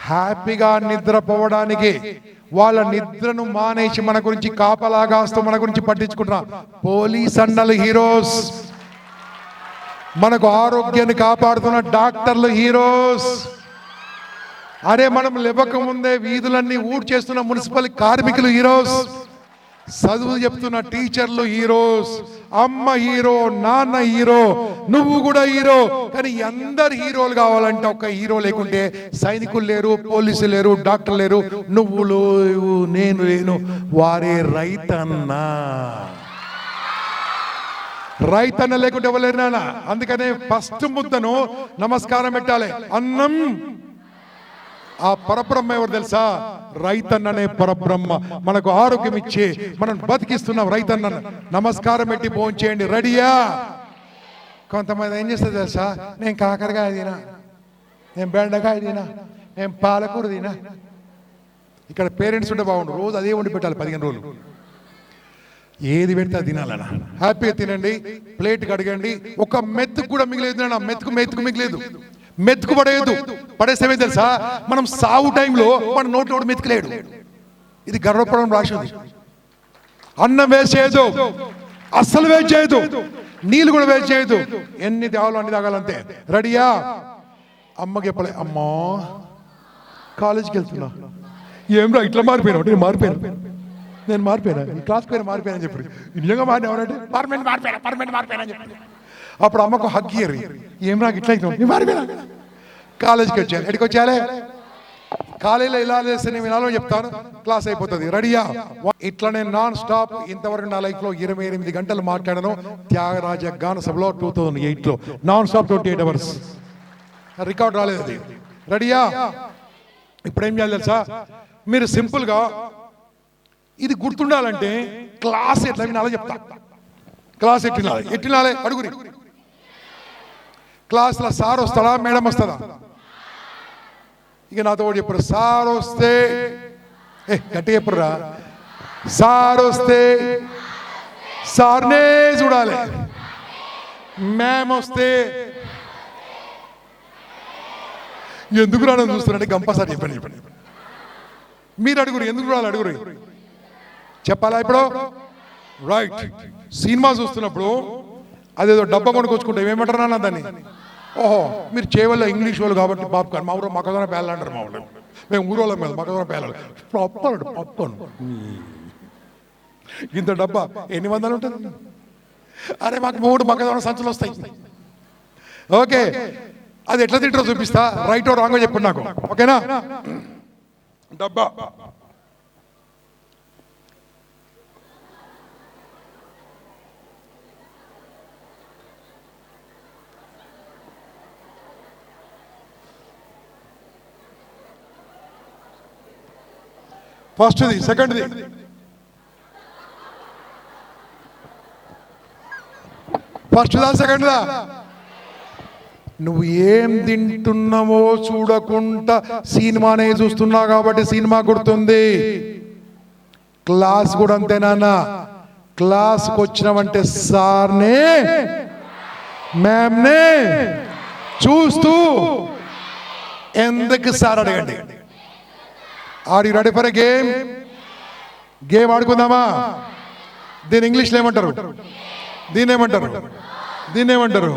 హ్యాపీగా నిద్రపోవడానికి వాళ్ళ నిద్రను మానేసి మన గురించి కాపలాగాస్తూ మన గురించి పట్టించుకుంటున్నా పోలీస్ అన్నలు హీరోస్. మనకు ఆరోగ్యాన్ని కాపాడుతున్న డాక్టర్లు హీరోస్. అరే మనం లేవక ముందే వీధులన్నీ ఊడ్చేస్తున్న మున్సిపల్ కార్మికులు హీరోస్. చదువు చెప్తున్న టీచర్లు హీరోస్. అమ్మ హీరో, నాన్న హీరో, నువ్వు కూడా హీరో. కానీ అందరు హీరోలు కావాలంటే ఒక హీరో లేకుంటే సైనికులు లేరు, పోలీసులు లేరు, డాక్టర్లు లేరు, నువ్వు లేవు, నేను లేను. వారే రైతన్న. రైతన్న లేకుంటే ఎవరు నాన్న. అందుకనే ఫస్ట్ ముద్దను నమస్కారం పెట్టాలి. అన్నం. ఆ పరబ్రహ్మ ఎవరు తెలుసా? రైతన్ననే పరబ్రహ్మ. మనకు ఆరోగ్యం ఇచ్చే, మనం బతికిస్తున్నాం రైతన్న. నమస్కారం పెట్టి భోంచేయండి. రెడీయా? కొంతమంది ఏం చేస్తారు తెలుసా? నేను కాకరకాయ తినా, నేను బెండకాయ తినా, నేను పాలకూర తినా. ఇక్కడ పేరెంట్స్ ఉంటే బాగుండు. రోజు అదే వండి పెట్టాలి 15 రోజులు. ఏది పెడితే అది తినాలన్న. హ్యాపీగా తినండి. ప్లేట్ కడగండి. ఒక మెతుకు కూడా మిగిలేదు నాన్న. మెతుకు మిగిలేదు. మెతుకు పడేయద్దు. పడేసేమే తెలుసా? మనం సాగు టైంలో మన నోట్లో కూడా మెతుకులేడు. ఇది గర్వపడం రాసింది. అన్నం వేస్ట్ చేయదు, అస్సలు వేస్ట్ చేయదు. నీళ్ళు కూడా వేస్ట్ చేయదు. ఎన్ని తాగాలో అన్ని తాగాలంతే. రెడీయా? అమ్మకి చెప్పలే, అమ్మా కాలేజీకి వెళ్తున్నా. ఏం రా ఇట్లా మారిపోయినా? నేను మారిపోయినా, ఈ క్లాస్ పేరు మారిపోయానని చెప్పి. నిజంగా మారిన ఎవరంటే పర్మనెంట్ మారిపోయినా అని చెప్పి. అప్పుడు అమ్మకు హగ్ ఇయ్యరు. ఏం రా ఇట్లా అవుతుంది? మారిపోయినా. కాలేజీకి వచ్చాను. ఎక్కడికి వచ్చాలే? కాలేజీలో ఇలా చేస్తే నేను వినాలో చెప్తాను, క్లాస్ అయిపోతుంది. రెడీయా? ఇట్లా నేను నాన్ స్టాప్ ఇంతవరకు నా లైఫ్లో 28 గంటలు మాట్లాడాను. త్యాగరాజ గాన సభలో 2008లో నాన్ స్టాప్ 28 అవర్స్. రికార్డ్ రాలేదు అది. రెడీయా? ఇప్పుడు ఏం చేయాలి తెలుసా? మీరు సింపుల్గా ఇది గుర్తుండాలంటే క్లాస్ ఎట్లా వినాలో చెప్తా. క్లాస్ ఎట్టినాలే అడుగురి. క్లాస్లో సార్ వస్తాడా, మేడం వస్తుందా? ఇక నాతో కూడా చెప్పారు, సార్ వస్తే గట్టి చెప్పురా. సార్ వస్తే సార్నే చూడాలి, మ్యామ్ వస్తే ఎందుకు రావడం చూస్తున్నారంటే గంపసారి చెప్పండి. మీరు అడుగురు, ఎందుకు రావాలి అడుగురు. చెప్పాలా ఇప్పుడు? రైట్. సినిమా చూస్తున్నప్పుడు అదేదో డబ్బా కొనుకొచ్చుకుంటే ఏమంటారు నాన్న దాన్ని? ఓహో మీరు చేయవల్ల ఇంగ్లీష్ వాళ్ళు కాబట్టి పాప్కార్న్. మా ఊరు మక్కదోన పేలాలు అంటారు. మా ఊళ్ళో మేము ఊరోళ్ళం మీద మక్కదోన పేలాలు. పాప్కార్న్ ఇంత డబ్బా ఎన్ని వందలు ఉంటుంది? అరే మాకు 3 మక్కదోన సంచులు వస్తాయి. ఓకే, అది ఎట్లా తింటారో చూపిస్తా. రైట్ ఓ రాంగో చెప్పండి నాకు. ఓకేనా? డబ్బా ఫస్ట్ది, సెకండ్ది, ఫస్ట్దా సెకండ్దా? నువ్వు ఏం తింటున్నావో చూడకుండా సినిమానే చూస్తున్నావు కాబట్టి సినిమా గుర్తుంది. క్లాస్ కూడా అంతేనా? క్లాస్కి వచ్చినావంటే సార్నే మ్యామ్నే చూస్తూ ఎందుకు సార్ అడగండి. Are you ready for a game? Game ఆడుకుందామా? దీని ఇంగ్లీష్లో ఏమంటారు? దీన్ని ఏమంటారు? దీన్ని ఏమంటారు?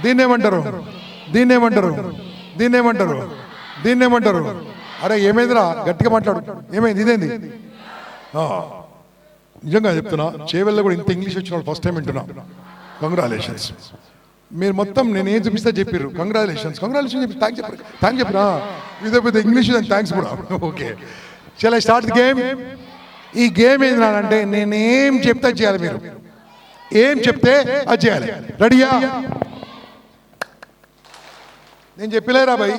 దీన్ని ఏమంటారు? దీన్ని ఏమంటారు? దీన్ని ఏమంటారు? దీన్ని ఏమంటారు? అరే ఏమైందిరా, గట్టిగా మాట్లాడు. ఏమైంది? ఇదేంది? నిజంగా చెప్తున్నా, చేవెళ్ళ కూడా ఇంత ఇంగ్లీష్ వచ్చిన వాళ్ళు ఫస్ట్ టైం వింటున్నా. కంగ్రాచులేషన్స్. మీరు మొత్తం నేను ఏం చూపిస్తే చెప్పారు. కంగ్రాచులేషన్స్ కంగ్రాచులేషన్ చెప్పి థ్యాంక్స్ చెప్పినా ఇదో పెద్ద ఇంగ్లీష్ థ్యాంక్స్ కూడా. ఓకే, చలో స్టార్ట్ ది గేమ్. ఈ గేమ్ ఏంటంటే నేనేం చెప్తే చేయాలి, మీరు ఏం చెప్తే అది చేయాలి. రెడీయా? నేను చెప్పలేరా భయ్?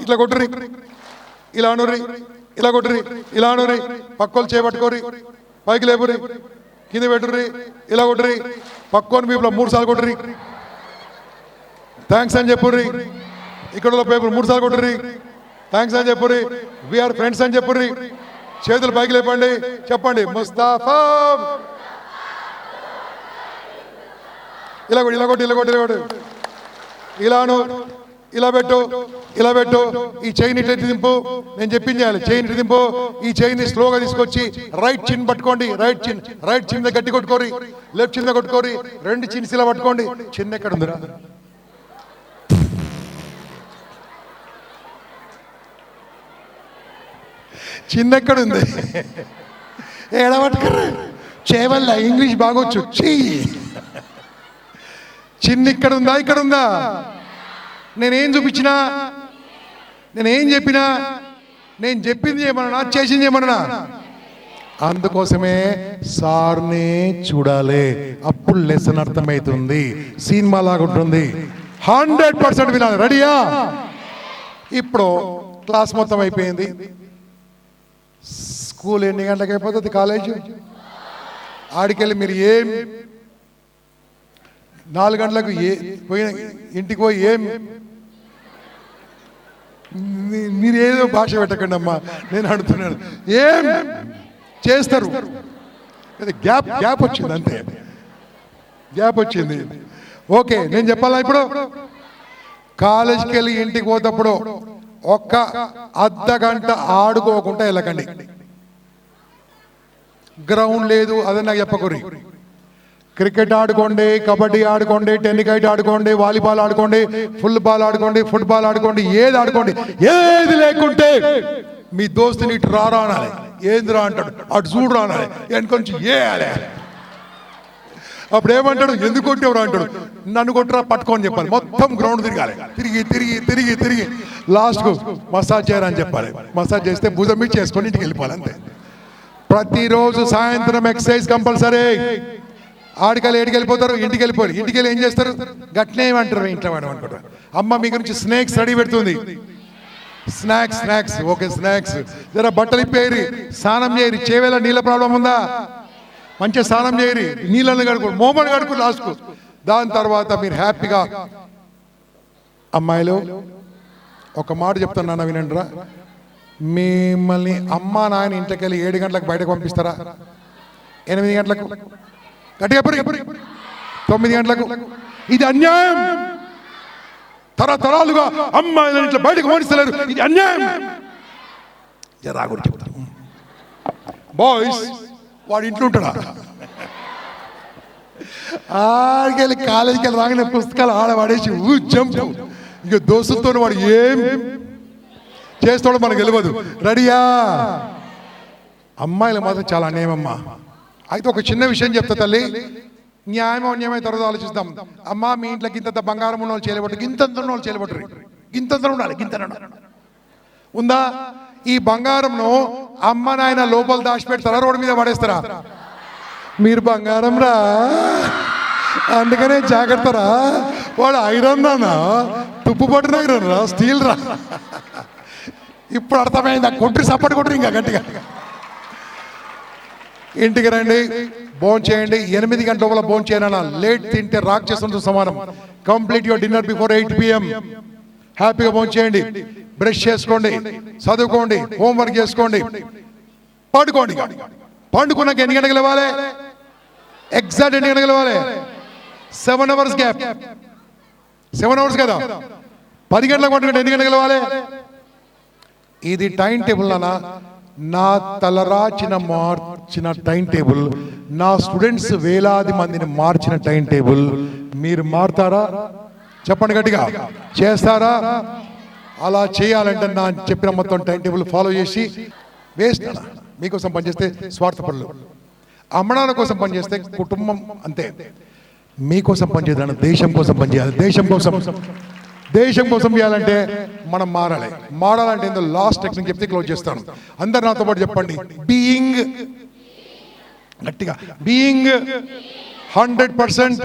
ఇట్లా కొట్టుర్రి, ఇలా అనుర్రి, ఇలా కొట్టుర్రి, ఇలా అనుర్రి, పక్కోలు చేపట్టుకోరి, పైకి లేపుర్రి, కింద పెట్టుర్రి, ఇలా కొట్టుర్రి, పక్కోని పీపుల్ 3 సార్లు కొట్టుర్రి, థ్యాంక్స్ అని చెప్పుర్రి, ఇక్కడ పేపర్ 3 సార్లు కొట్టుర్రి, థ్యాంక్స్ అని చెప్పుర్రి, వీఆర్ ఫ్రెండ్స్ అని చెప్పుర్రి, చేతులు పైకి లేపండి, చెప్పండి ముస్తాఫా. ఇలా కొట్టి, ఇలా కొట్టి, ఇలా కొట్టి, ఇలా కొట్టి, ఇలాను, ఇలా పెట్టు, ఇలా పెట్టు, ఈ చైన్ ఇట్లా దింపు, నేను చెప్పింది చేయాలి. చైన్ ఇటు దింపు, ఈ చైన్ ని స్లోగా తీసుకొచ్చి రైట్ చిన్ పట్టుకోండి, రైట్ చిన్ మీద గట్టి కొట్టుకోరి, లెఫ్ట్ చిన్ మీద కొట్టుకోరి, 2 చిన్స్ ఇలా పట్టుకోండి. చిన్న ఎక్కడ ఉందిరా? చిన్న ఎక్కడ ఉంది? ఏడ పట్టుకోరు, చేవల్ల ఇంగ్లీష్ బాగొచ్చు. చిన్న ఇక్కడ ఉందా? ఇక్కడ ఉందా? నేనేం చూపించినా, నేనేం చెప్పినా, నేను చెప్పింది ఏమన్నా, చేసింది ఏమన్నా, అందుకోసమే సార్నే చూడాలి. అప్పుడు లెసన్ అర్థమవుతుంది, సినిమా లాగా ఉంటుంది. 100% వినాలి. రెడీయా? ఇప్పుడు క్లాస్ మొత్తం అయిపోయింది. స్కూల్ ఎన్ని గంటలకు అయిపోతుంది? కాలేజ్ ఆడికెళ్ళి మీరు ఏం 4 గంటలకు పోయిన ఇంటికి పోయి ఏం మీరు ఏదో భాష పెట్టకండి అమ్మా, నేను అడుగుతున్నాను. ఏం చేస్తారు? గ్యాప్ వచ్చింది, అంతే గ్యాప్ వచ్చింది. ఓకే, నేను చెప్పాలా ఇప్పుడు? కాలేజ్కి వెళ్ళి ఇంటికి పోతప్పుడు ఒక్క అర్ధగంట ఆడుకోకుండా వెళ్ళకండి. గ్రౌండ్ లేదు అదని నాకు చెప్పకూరి. క్రికెట్ ఆడుకోండి, కబడ్డీ ఆడుకోండి, టెన్నికైట్ ఆడుకోండి, వాలీబాల్ ఆడుకోండి, ఫుట్బాల్ ఆడుకోండి, ఫుట్బాల్ ఆడుకోండి, ఏది ఆడుకోండి. ఏది లేకుంటే మీ దోస్తుని ఇటు రారా అనాలి. ఏందిరా అంటాడు, అటు చూడు అనాలి, కొంచెం ఏయాలి. అప్పుడు ఏమంటాడు, ఎందుకు కొట్టేవరా అంటాడు, నన్ను కొట్టరా పట్టుకోని చెప్పాలి. మొత్తం గ్రౌండ్ తిరగాలి, తిరిగి తిరిగి తిరిగి తిరిగి లాస్ట్కు మసాజ్ చేయరని చెప్పాలి. మసాజ్ చేస్తే భుజం మీద చేసుకొని ఇంటికి వెళ్ళిపోవాలి, అంతే. ప్రతిరోజు సాయంత్రం ఎక్సర్సైజ్ కంపల్సరీ. ఆడికెళ్ళి ఏడికి వెళ్ళిపోతారు, ఇంటికి వెళ్ళిపోరు. ఇంటికి వెళ్ళి ఏం చేస్తారు? గట్నే ఏమంటారు, ఇంట్లో వాడు అనుకుంటారు. అమ్మ మీ గురించి స్నాక్స్ రెడీ పెడుతుంది. Snacks okay, snacks. జర బట్టలు ఇప్పేరి, స్నానం చేయరి. చేవేళ నీళ్ళ ప్రాబ్లం ఉందా? మంచిగా స్నానం చేయరి, నీళ్ళని కడుకోండి, మోమని కడుకు లాస్ట్కు. దాని తర్వాత మీరు హ్యాపీగా. అమ్మాయిలు ఒక మాట చెప్తాను నాన్న, వినండిరా. మిమ్మల్ని అమ్మ నాయన ఇంట్లోకి వెళ్ళి 7 గంటలకు బయటకు పంపిస్తారా? 8 గంటలకు? గట్టిగా 9 గంటలకు? ఇది అన్యాయం. తరతరాలుగా అమ్మాయిల ఇంట్లో బయటకు పంపిస్తలేరు, ఇది అన్యాయం. రాగుడు చెప్తాను. బాయ్స్ వాడు ఇంట్లో ఉంటాడా? ఆడికెళ్ళి కాలేజీకి వెళ్ళి రాగానే పుస్తకాలు ఆడవాడేసి జంపు. ఇక దోస్తులతో వాడు ఏం చేస్తాడో మనకు తెలియదు. రెడీయా? అమ్మాయిలు మాత్రం చాలా అన్యాయమమ్మా. అయితే ఒక చిన్న విషయం చెప్తా తల్లి, న్యాయమో అన్యాయమో తర్వాత ఆలోచిస్తాం. అమ్మా మీ ఇంట్లోకి ఇంత బంగారం ఉన్న వాళ్ళు చేయలేబట్టు, ఇంతంత ఉన్న వాళ్ళు చేయలేబట్టు, ఇంతంత ఉండాలి, ఇంత ఉందా? ఈ బంగారంను అమ్మ నాయన లోపల దాచిపెడతారా, రోడ్డు మీద పడేస్తారా? మీరు బంగారం రా, అందుకనే జాగ్రత్త రా. వాడు ఐరన్ రానా, తుప్పు పట్టిన ఐరన్ రా, స్టీల్ రా. ఇప్పుడు అర్థమైందా? కొట్టి సపోర్ట్ కొట్టి ఇంకా గట్టిగా. ఇంటికి రండి, భోజనం చేయండి. 8 గంటల లోపల భోజనం చేయాలన్నా. లేట్ తింటే రాక్షసులతో సమానం. Complete your dinner before 8 PM. హ్యాపీగా భోజనం చేయండి, బ్రష్ చేసుకోండి, చదువుకోండి, హోంవర్క్ చేసుకోండి, పడుకోండి. పండుకున్నాక ఎన్ని గంటలకు లేవాలి? ఎగ్జాక్ట్ ఎన్ని గంటలకు లేవాలి? 7 hours గ్యాప్. 7 hours కదా. 10 గంటలకు పండుకుంటే ఎన్ని గంటలకు లేవాలి? ఇది టైం టేబుల్ నానా. నా తలరాచిన మార్చిన టైం టేబుల్, నా స్టూడెంట్స్ వేలాది మందిని మార్చిన టైం టేబుల్. మీరు మారుతారా? చెప్పండి గట్టిగా. చేస్తారా? అలా చేయాలంటే నా చెప్పిన మొత్తం టైం టేబుల్ ఫాలో చేసి వేస్ట్. మీకోసం పనిచేస్తే స్వార్థపరులు, అమ్మడాల కోసం పనిచేస్తే కుటుంబం అంతే. మీకోసం పనిచేయాలి, దేశం కోసం పనిచేయాలి. దేశం కోసం చేయాలంటే మనం మారాలంటే ఏందో లాస్ట్ టెక్నిక్ చెప్తే క్లోజ్ చేస్తాను. అందరు నాతో పాటు చెప్పండి. బీయింగ్, గట్టిగా. Being 100%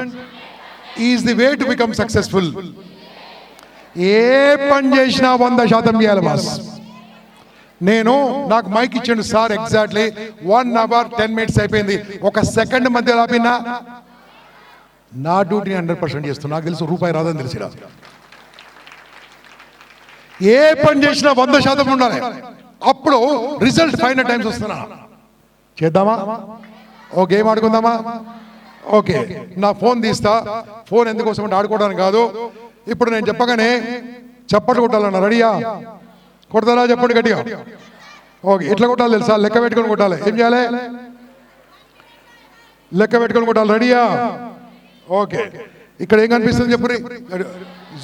is the way to become successful. ఏ పని చేసినా 100% చేయాలి బాస్. నాకు మైక్ ఇచ్చాడు సార్, ఎగ్జాక్ట్లీ 1 hour 10 minutes అయిపోయింది. 1 second మధ్య ఆపినా నా డ్యూటీని 100% చేస్తాను. నాకు తెలుసు రూపాయి రాదని తెలిసి రాదు. ఏ పని చేసినా 100% ఉండాలి. అప్పుడు రిజల్ట్ 500 times వస్తున్నా. చేద్దామా? ఓ గేమ్ ఆడుకుందామా? ఓకే, నా ఫోన్ తీస్తా. ఫోన్ ఎందుకోసం అంటే ఆడుకోవడానికి కాదు. ఇప్పుడు నేను చెప్పగానే చప్పట్లు కొట్టాలన్నా. రెడీయా? కొడతారా? చెప్పండి గట్టిగా. ఓకే, ఎట్లా కొట్టాలి తెలుసా? లెక్క పెట్టుకొని కొట్టాలి. ఏం చేయాలి? లెక్క పెట్టుకొని కొట్టాలి. రెడీయా? ఓకే. ఇక్కడ ఏం కనిపిస్తుంది చెప్పు.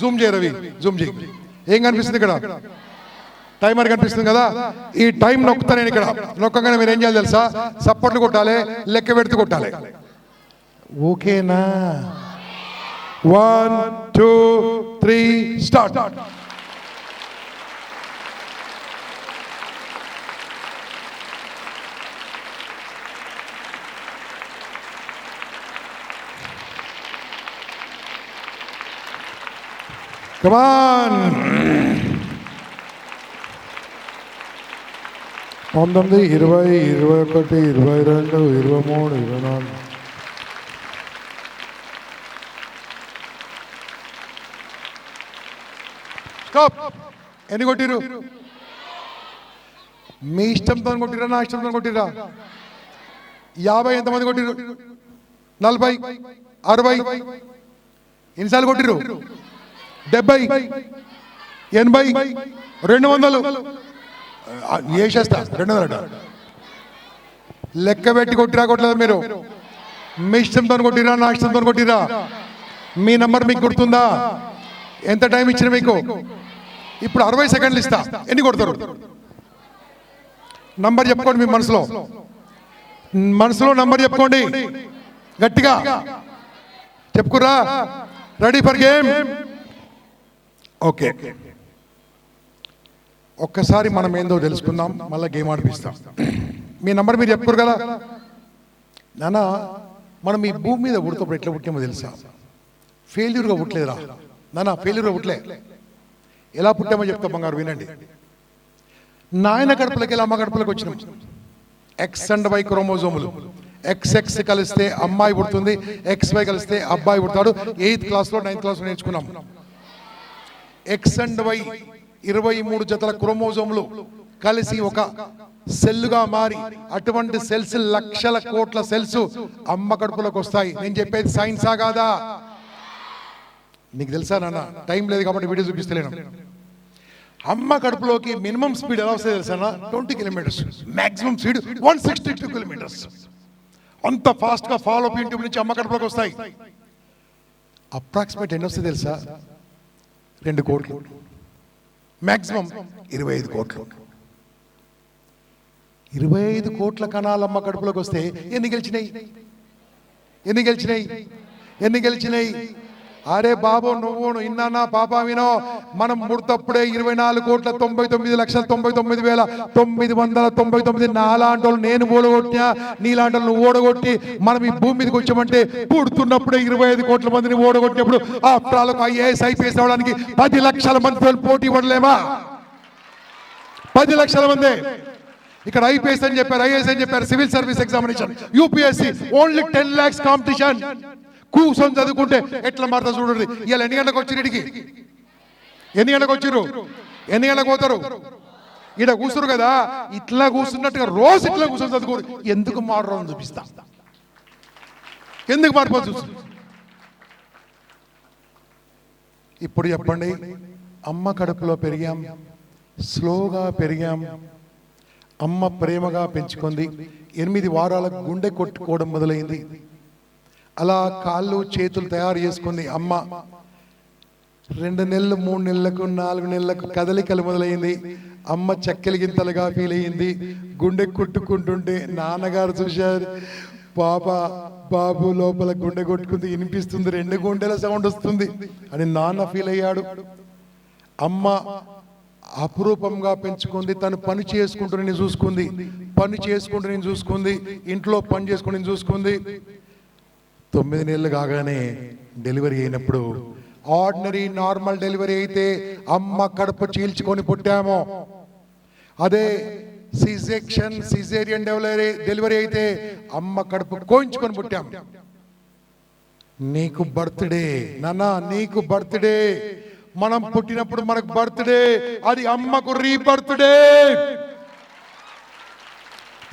జూమ్ చేయ రవి, జూమ్ చేయి. ఏం కనిపిస్తుంది ఇక్కడ? టైమర్ కనిపిస్తుంది కదా. ఈ టైం నొక్కుతా నేను. ఇక్కడ నొక్కగానే మీరు ఏం చేయాలి తెలుసా? సపోర్ట్లు కొట్టాలి, లెక్క పెడుతూ కొట్టాలి. ఓకేనా? 1 2 3 స్టార్ట్. Come on. 19 20 21 22 23 24. స్టాప్. ఎన్ని కొట్టిరు? మీ ఇష్టంతో కొట్టిరా, నా ఇష్టంతో కొట్టిరా? 50 ఎంతమంది కొట్టిరు? 40 60 ఎన్నిసార్లు కొట్టిరు? 70 80 200 వేసేస్తా. 200 లెక్క పెట్టి కొట్టిరా కొట్టలేదు మీరు? మీ ఇష్టంతో కొట్టిరా, నా ఇష్టంతో కొట్టిరా? మీ నంబర్ మీకు గుర్తుందా? ఎంత టైం ఇచ్చిన మీకు? ఇప్పుడు 60 సెకండ్లు ఇస్తా. ఎన్ని కొడతారు? నంబర్ చెప్పుకోండి. మీ మనసులో నంబర్ చెప్పుకోండి. గట్టిగా చెప్పుకురా. Ready for game? ఓకే, ఒక్కసారి మనం ఏందో తెలుసుకుందాం, మళ్ళీ గేమ్ ఆడిపిస్తాం. మీ నంబర్ మీరు చెప్పుకోరు కదా నాన్న. మనం ఈ భూమి మీద పుడతప్పుడు ఎట్లా పుట్టామో తెలుసా? ఫెయిల్యూర్గా పుట్టలేదురా నాన్న, ఫెయిల్యూర్గా పుట్టలే. ఎలా పుట్టామో చెప్తా బంగారు, వినండి. నాయన కడుపులకి వెళ్ళి అమ్మ కడుపులకు వచ్చినాం. ఎక్స్ అండ్ వై క్రోమోజోములు. XX కలిస్తే అమ్మాయి పుడుతుంది, XY కలిస్తే అబ్బాయి పుడతాడు. 8th క్లాస్లో 9th క్లాస్లో నేర్చుకున్నాం. ఎక్స్ అండ్ వై 23 జతల క్రోమోజోములు కలిసి ఒక సెల్లుగా మారి, అటువంటి సెల్స్ లక్షల కోట్ల సెల్స్ అమ్మ కడుపులోకి వస్తాయి. నేను చెప్పేది సైన్సా కాదా? నీకు తెలుసా నాన్న? టైం లేదు కాబట్టి వీడియో చూపిస్తలేను. అమ్మ కడుపులోకి మినిమం స్పీడ్ ఎలా వస్తుంది తెలుసా? 20 kilometers. Maximum speed 162 kilometers. అంత ఫాస్ట్గా ఫాలోపియన్ ట్యూబ్ నుంచి అమ్మ కడుపులోకి వస్తాయి. అప్రాక్సిమేట్ ఎన్ని వస్తుంది తెలుసా? 2 కోట్లు. మ్యాక్సిమం 25 కోట్లు. 25 కోట్ల కణాలు అమ్మ కడుపులోకి వస్తే ఎన్ని గెలిచినాయి? అరే బాబు, నువ్వు ఇన్నా పాప వినో. మనం ముడతప్పుడే 24,99,99,999 నాలాంటి వాళ్ళు నేను ఓడగొట్టినా, నీలాంటి వాళ్ళు ఓడగొట్టి మనం ఈ భూమి మీదకి వచ్చామంటే పుడుతున్నప్పుడే 25 కోట్ల మందిని ఓడగొట్టినప్పుడు ఆఫ్టర్ ఆల్ IAS IPS అవడానికి 10 లక్షల మంది పోటీ పడలేమా? 10 లక్షల మంది. ఇక్కడ ఐపీఎస్ అని చెప్పారు, ఐఏఎస్ అని చెప్పారు, civil service examination, UPSC, only 10 lakhs competition. కూర్చొని చదువుకుంటే ఎట్లా మారుతా చూడండి. ఇవాళ ఎన్ని గంటలకు వచ్చి ఇడికి, ఎన్ని గంటలకు వచ్చిర్రు, ఎన్ని గంటలకు పోతారు? ఇక్కడ కూర్చురు కదా, ఇట్లా కూర్చున్నట్టుగా రోజు ఇట్లా కూర్చొని చదువుకోరు. ఎందుకు మారో అని చూపిస్తా, ఎందుకు మారిపోతుంది చూసి. ఇప్పుడు చెప్పండి, అమ్మ కడుపులో పెరిగాం, స్లోగా పెరిగాం, అమ్మ ప్రేమగా పెంచుకుంది. 8 వారాలకు గుండె కొట్టుకోవడం మొదలైంది. అలా కాళ్ళు చేతులు తయారు చేసుకుంది అమ్మ. 2 నెలలు, 3 నెలలకు, 4 నెలలకు కదలికలు మొదలైంది. అమ్మ చక్కెలి గింతలుగా ఫీల్ అయ్యింది. గుండె కొట్టుకుంటుంటే నాన్నగారు చూశారు, పాప బాబు లోపల గుండె కొట్టుకుంది, వినిపిస్తుంది, 2 గుండెల సౌండ్ వస్తుంది అని నాన్న ఫీల్ అయ్యాడు. అమ్మ అపురూపంగా పెంచుకుంది. తను పని చేసుకుంటూ నేను చూసుకుంది, పని చేసుకుంటూ నేను చూసుకుంది, ఇంట్లో పని చేసుకుని నేను చూసుకుంది. 9 నెలలు కాగానే డెలివరీ అయినప్పుడు, ఆర్డినరీ నార్మల్ డెలివరీ అయితే అమ్మ కడుపు చీల్చుకొని పుట్టాము. అదే సిజెక్షన్ సిజేరియన్ డెలివరీ అయితే అమ్మ కడుపు కోయించుకొని పుట్టాం. నీకు బర్త్డే నాన్న, నీకు బర్త్డే. మనం పుట్టినప్పుడు మనకు బర్త్డే, అది అమ్మకు రీబర్త్డే.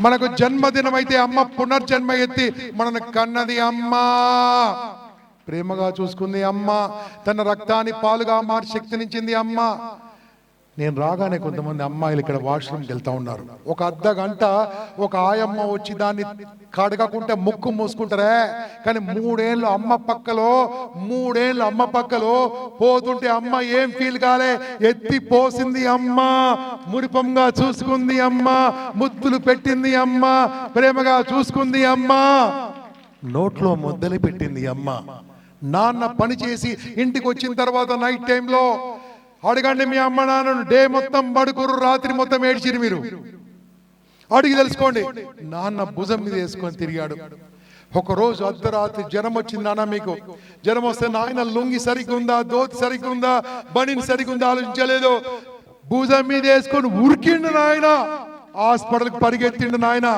మనకు జన్మదినం అయితే అమ్మ పునర్జన్మ ఎత్తి మనను కన్నది అమ్మ, ప్రేమగా చూసుకుంది అమ్మ, తన రక్తాన్ని పాలుగా మార్చి శక్తినిచ్చింది అమ్మ. నేను రాగానే కొంతమంది అమ్మాయిలు ఇక్కడ వాష్రూమ్కి వెళ్తా ఉన్నారు. ఒక అర్ధ గంట ఒక ఆయమ్మ వచ్చి దాన్ని కడగకుంటే ముక్కు మూసుకుంటారే, కానీ 3 ఏళ్ళు అమ్మ పక్కలో పోతుంటే అమ్మ ఏం ఫీల్ కాలే. ఎత్తి పోసింది అమ్మ, మురిపంగా చూసుకుంది అమ్మ, ముద్దులు పెట్టింది అమ్మ, ప్రేమగా చూసుకుంది అమ్మ, నోట్లో ముద్దలు పెట్టింది అమ్మ. నాన్న పని చేసి ఇంటికి వచ్చిన తర్వాత నైట్ టైంలో అడగండి మీ అమ్మ నాన్నను, డే మొత్తం పడుకోరు, రాత్రి మొత్తం ఏడ్చిరు. మీరు అడిగి తెలుసుకోండి. నాన్న భుజం మీద వేసుకొని తిరిగాడు. ఒకరోజు అర్ధరాత్రి జ్వరం వచ్చింది. నాన్న మీకు జ్వరం వస్తే నాయన లుంగి సరిగ్గా ఉందా, దోతి సరిగ్గా ఉందా, బనీన్ సరిగ్గా ఉందా ఆలోచించలేదు. భుజం మీద వేసుకొని ఉరికిండు నాయన, హాస్పిటల్కి పరిగెత్తిండు నాయన.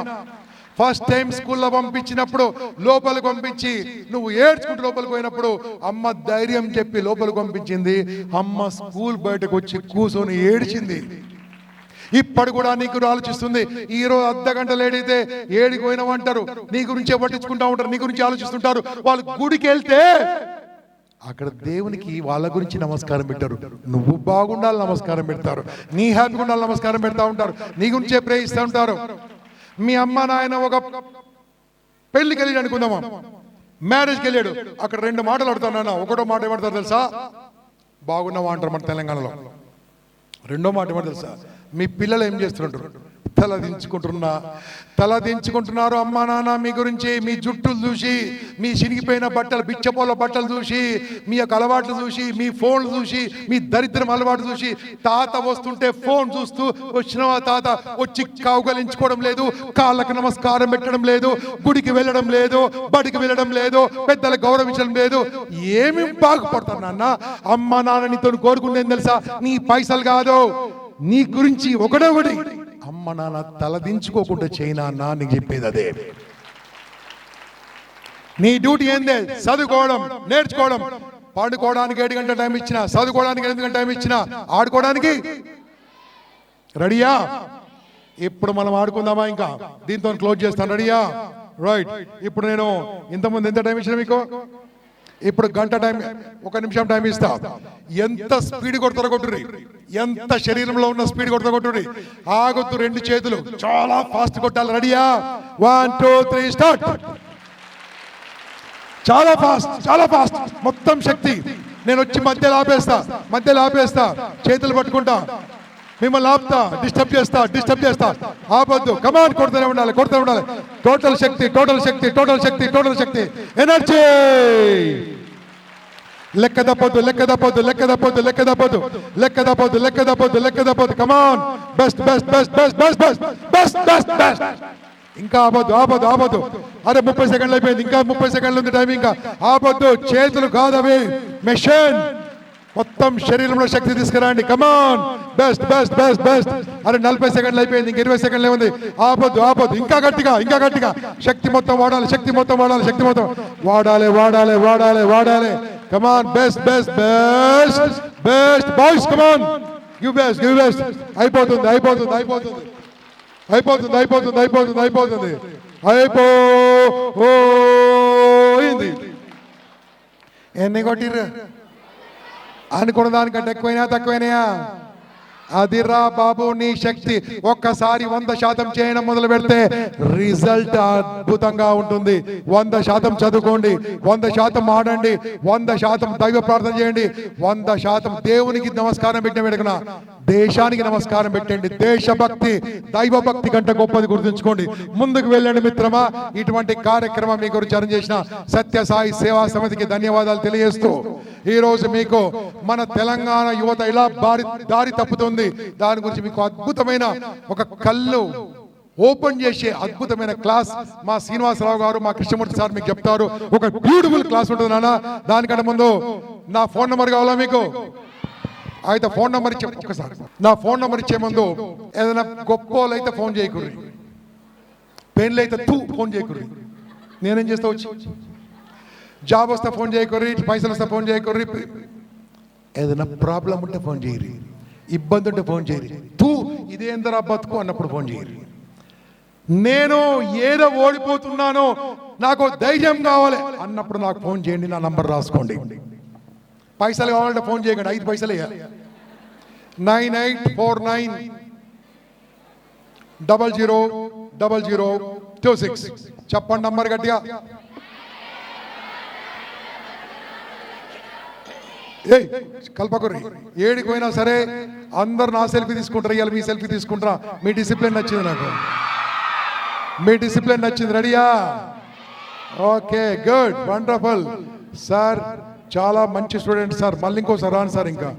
ఫస్ట్ టైం స్కూల్లో పంపించినప్పుడు లోపలికి పంపించి నువ్వు ఏడ్చుకుంటూ లోపలికి పోయినప్పుడు అమ్మ ధైర్యం చెప్పి లోపలికి పంపించింది. అమ్మ స్కూల్ బయటకు వచ్చి కూర్చొని ఏడ్చింది. ఇప్పుడు కూడా నీ గురించి ఆలోచిస్తుంది. ఈ రోజు అర్ధ గంట లేట్ అయితే ఏడికి పోయినామంటారు, నీ గురించే పట్టించుకుంటా ఉంటారు, నీ గురించి ఆలోచిస్తుంటారు. వాళ్ళు గుడికి వెళ్తే అక్కడ దేవునికి వాళ్ళ గురించి నమస్కారం పెట్టారు, నువ్వు బాగుండాలి నమస్కారం పెడతారు, నీ హ్యాపీగా ఉండాలి నమస్కారం పెడతా ఉంటారు, నీ గురించే ప్రేయిస్తూ ఉంటారు. మీ అమ్మ నాయన ఒక పెళ్లికి వెళ్ళి అనుకుందామా, మ్యారేజ్కి వెళ్ళాడు. అక్కడ 2 మాటలు అడుగుతాను నాన్న. ఒకటో మాట ఏమంటారు తెలుసా? బాగున్నావా అంటారు మన తెలంగాణలో. రెండో మాట ఏమంటారు తెలుసా? మీ పిల్లలు ఏం చేస్తుంటారు? తల దించుకుంటున్నారు అమ్మా నాన్న మీ గురించి. మీ జుట్టులు చూసి, మీ చినిగిపోయిన బట్టలు, బిచ్చపోల బట్టలు చూసి, మీ యొక్క అలవాట్లు చూసి, మీ ఫోన్లు చూసి, మీ దరిద్రం అలవాటు చూసి, తాత వస్తుంటే ఫోన్ చూస్తూ వచ్చినవా తాత, వచ్చి కౌగలించుకోవడం లేదు, కాళ్ళకు నమస్కారం పెట్టడం లేదు, గుడికి వెళ్ళడం లేదు, బడికి వెళ్ళడం లేదు, పెద్దలకు గౌరవించడం లేదు. ఏమి బాగుపడతారు నాన్న? అమ్మ నాన్న నీతో కోరుకుందేం తెలుసా? నీ పైసలు కాదు, నీ గురించి ఒకటి. అమ్మ నాన్న తలదించుకోకుండా చేయనా అన్న, నీకు చెప్పేది అదే. నీ డ్యూటీ ఏందే? చదువుకోవడం, నేర్చుకోవడం. పండుకోవడానికి 7 గంటల టైం ఇచ్చినా, చదువుకోవడానికి 8 గంటల టైం ఇచ్చినా, ఆడుకోవడానికి రెడీయా? ఇప్పుడు మనం ఆడుకుందామా? ఇంకా దీంతో క్లోజ్ చేస్తాను. రెడీయా? రైట్. ఇప్పుడు నేను ఇంతకుముందు ఎంత టైం ఇచ్చినా మీకు? ఇప్పుడు గంట టైం, 1 నిమిషం టైం ఇస్తా. ఎంత స్పీడ్ కొడతారో కొట్టుర్రి, ఎంత శరీరంలో ఉన్న స్పీడ్ కొడతారో కొట్టుర్రి. ఆగొద్దు, 2 చేతులు చాలా ఫాస్ట్ కొట్టాలి. రెడీయా? 1 2 3 స్టార్ట్. చాలా ఫాస్ట్, మొత్తం శక్తి. నేను వచ్చి మధ్యలో ఆపేస్తా, చేతులు పట్టుకుంటా, మిమ్మల్ని ఆపుతా, డిస్టర్బ్ చేస్తా. ఆపొద్దు, కమాండ్ కొడుతూనే ఉండాలి. టోటల్ శక్తి, ఎనర్జీ. లెక్క తప్పొద్దు. కమాన్, బెస్ట్. ఇంకా ఆపొద్దు. అరే 30 సెకండ్లు అయిపోయింది, ఇంకా 30 సెకండ్లు ఉంది టైం. ఇంకా ఆపొద్దు. చేతులు కాదవి, మెషిన్. మొత్తం శరీరంలో శక్తి తీసుకురండి. కమాన్, బెస్ట్ బెస్ట్ బెస్ట్ బెస్ట్. అరే 40 సెకండ్లు అయిపోయింది, ఇంక 20 సెకండ్లే ఉంది. ఆపొద్దు ఆపొద్దు, ఇంకా గట్టిగా ఇంకా గట్టిగా. శక్తి మొత్తం వాడాలి, శక్తి మొత్తం వాడాలి, శక్తి మొత్తం వాడాలి వాడాలి వాడాలి వాడాలి. Come on, best best best best boys, come on give best give best. అయిపోతుంది అయిపోతుంది అయిపోతుంది అయిపోతుంది అయిపోతుంది అయిపోతుంది అయిపోతుంది అయిపోయింది. ఎన్ని కొట్టిర్రు అనుకున్న దానికంటే ఎక్కువైనా తక్కువైనాయా? అదిరా బాబు నీ శక్తి. ఒక్కసారి 100% చేయడం మొదలు పెడితే రిజల్ట్ అద్భుతంగా ఉంటుంది. 100% చదువుకోండి, 100% ఆడండి, 100% దైవ ప్రార్థన చేయండి, 100% దేవునికి నమస్కారం పెట్టిన వెనుకన దేశానికి నమస్కారం పెట్టండి. దేశభక్తి దైవభక్తి కంటే గొప్పది గుర్తుంచుకోండి. ముందుకు వెళ్ళండి మిత్రమా. ఇటువంటి కార్యక్రమం మీ గురించి అరేంజ్ చేసిన సత్యసాయి సేవా సమితికి ధన్యవాదాలు తెలియజేస్తూ, ఈ రోజు మీకు మన తెలంగాణ యువత ఇలా దారి తప్పుతుంది, దాని గురించి మీకు అద్భుతమైన ఒక కళ్ళు ఓపెన్ చేసే అద్భుతమైన క్లాస్ మా శ్రీనివాసరావు గారు, మా కృష్ణమూర్తి సార్ మీకు చెప్తారు. ఒక బ్యూటిఫుల్ క్లాస్ ఉంటుంది నాన్న. దానికంటే ముందు నా ఫోన్ నెంబర్ కావాలా మీకు? అయితే ఫోన్ నెంబర్ ఇచ్చే ఒక్కసారి నా ఫోన్ నెంబర్ ఇచ్చే ముందు ఏదైనా గొప్ప అయితే ఫోన్ చేయకుర్రి, పెన్లు అయితే ఫోన్ చేయకుర్రి. నేనేం చేస్తా వచ్చి జాబ్ వస్తే ఫోన్ చేయకుర్రి, పైసలు వస్తే ఫోన్ చేయకుర్రి, ఏదైనా ప్రాబ్లం ఉంటే ఫోన్ చేయరు, ఇబ్బంది ఉంటే ఫోన్ చేయరు, ఇదేందరా బతుకు అన్నప్పుడు ఫోన్ చేయరు. నేను ఏదో ఓడిపోతున్నానో నాకు ధైర్యం కావాలి అన్నప్పుడు నాకు ఫోన్ చేయండి, నా నంబర్ రాసుకోండి. పైసలు కావాలంటే ఫోన్ చేయకండి, 5 పైసలు 9849000026. చెప్పండి నంబర్ గట్టిగా. ఏయ్ కల్పకుర్రి, ఏడికి పోయినా సరే అందరు నా సెల్ఫీ తీసుకుంటారు, ఇవాళ మీ సెల్ఫీ తీసుకుంటారా? మీ డిసిప్లిన్ నచ్చింది నాకు, మీ డిసిప్లిన్ నచ్చింది. రెడీయా? ఓకే, గుడ్, వండర్ఫుల్ సార్, చాలా మంచి స్టూడెంట్ సార్. మళ్ళీ ఇంకోసారి రాను సార్. ఇంకా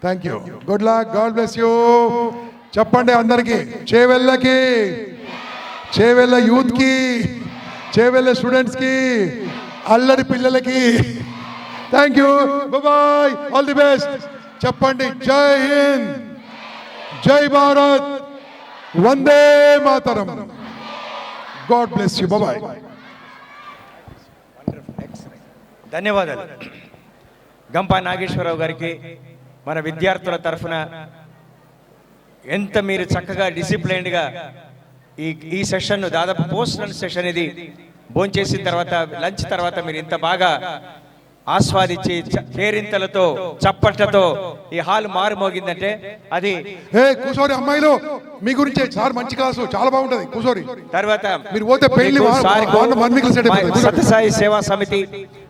thank you, good luck, God bless you. చెప్పండి అందరికి, చేవెళ్ళకి, చేవెళ్ళ యూత్ కి, చేవెళ్ళ స్టూడెంట్స్ కి, అల్లరి పిల్లలకి thank you, bye, all the best. చెప్పండి జై హింద్, జై భారత్, వందే మాతరం. God bless you, bye. ధన్యవాదాలు గంపా నాగేశ్వరరావు గారికి. మన విద్యార్థుల తరఫున ఎంత మీరు చక్కగా డిసిప్లైన్డ్గా ఈ సెషన్, దాదాపు పోస్ట్ లంచ్ సెషన్, ఇది భోంచేసిన తర్వాత లంచ్ తర్వాత మీరు ఇంత బాగా ఆస్వాదించి కేరింతలతో చప్పట్లతో ఈ హాల్ మారుమోగిందంటే అది. కూసోరి అమ్మాయిలు, మీ గురించి సార్ మంచి క్లాసు, చాలా బాగుంటది. కూసోరి తర్వాత మీరు పోతే పెళ్లి సత్యసాయి సేవా సమితి,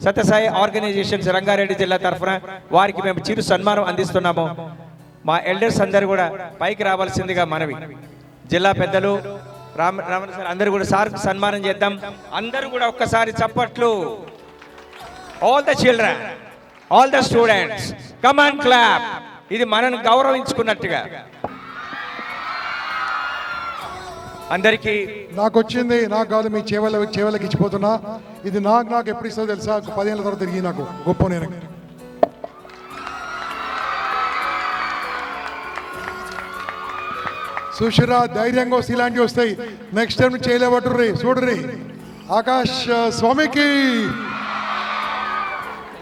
సత్యసాయి ఆర్గనైజేషన్స్ రంగారెడ్డి జిల్లా తరఫున వారికి మేము చిరు సన్మానం అందిస్తున్నాము. మా ఎల్డర్స్ అందరూ కూడా పైకి రావాల్సిందిగా మనవి. జిల్లా పెద్దలు రామన్ సార్ అందరూ కూడా సార్ సన్మానం చేద్దాం. అందరూ కూడా ఒక్కసారి చప్పట్లు. All the children, all the students, come and clap. ఇది మనను గౌరవించుకున్నట్టుగా. అందరికీ నాకు వచ్చింది, నాకు కాదు, మీ చేవలకి ఇచ్చిపోతున్నా. ఇది నాకు ఎప్పుడు ఇస్తుందో తెలుసా? 10 ఏళ్ళ తర్వాత తిరిగి నాకు గొప్ప. నేను సుషిరా ధైర్యంగా వస్తే ఇలాంటివి వస్తాయి. నెక్స్ట్ టైం చేయలేబట్టుర్రి. చూడర్రి, ఆకాష్ స్వామికి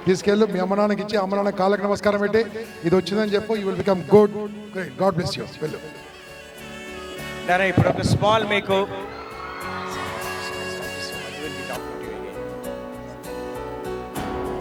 తీసుకెళ్ళు, మీ అమ్మ నాన్నకి ఇచ్చి అమ్మ నాన్న కాళ్ళకి నమస్కారం పెట్టి ఇది వచ్చిందని చెప్పు. You will become good, great, God bless you. వెళ్ళు. ఇప్పుడు ఒక స్మాల్ మీకు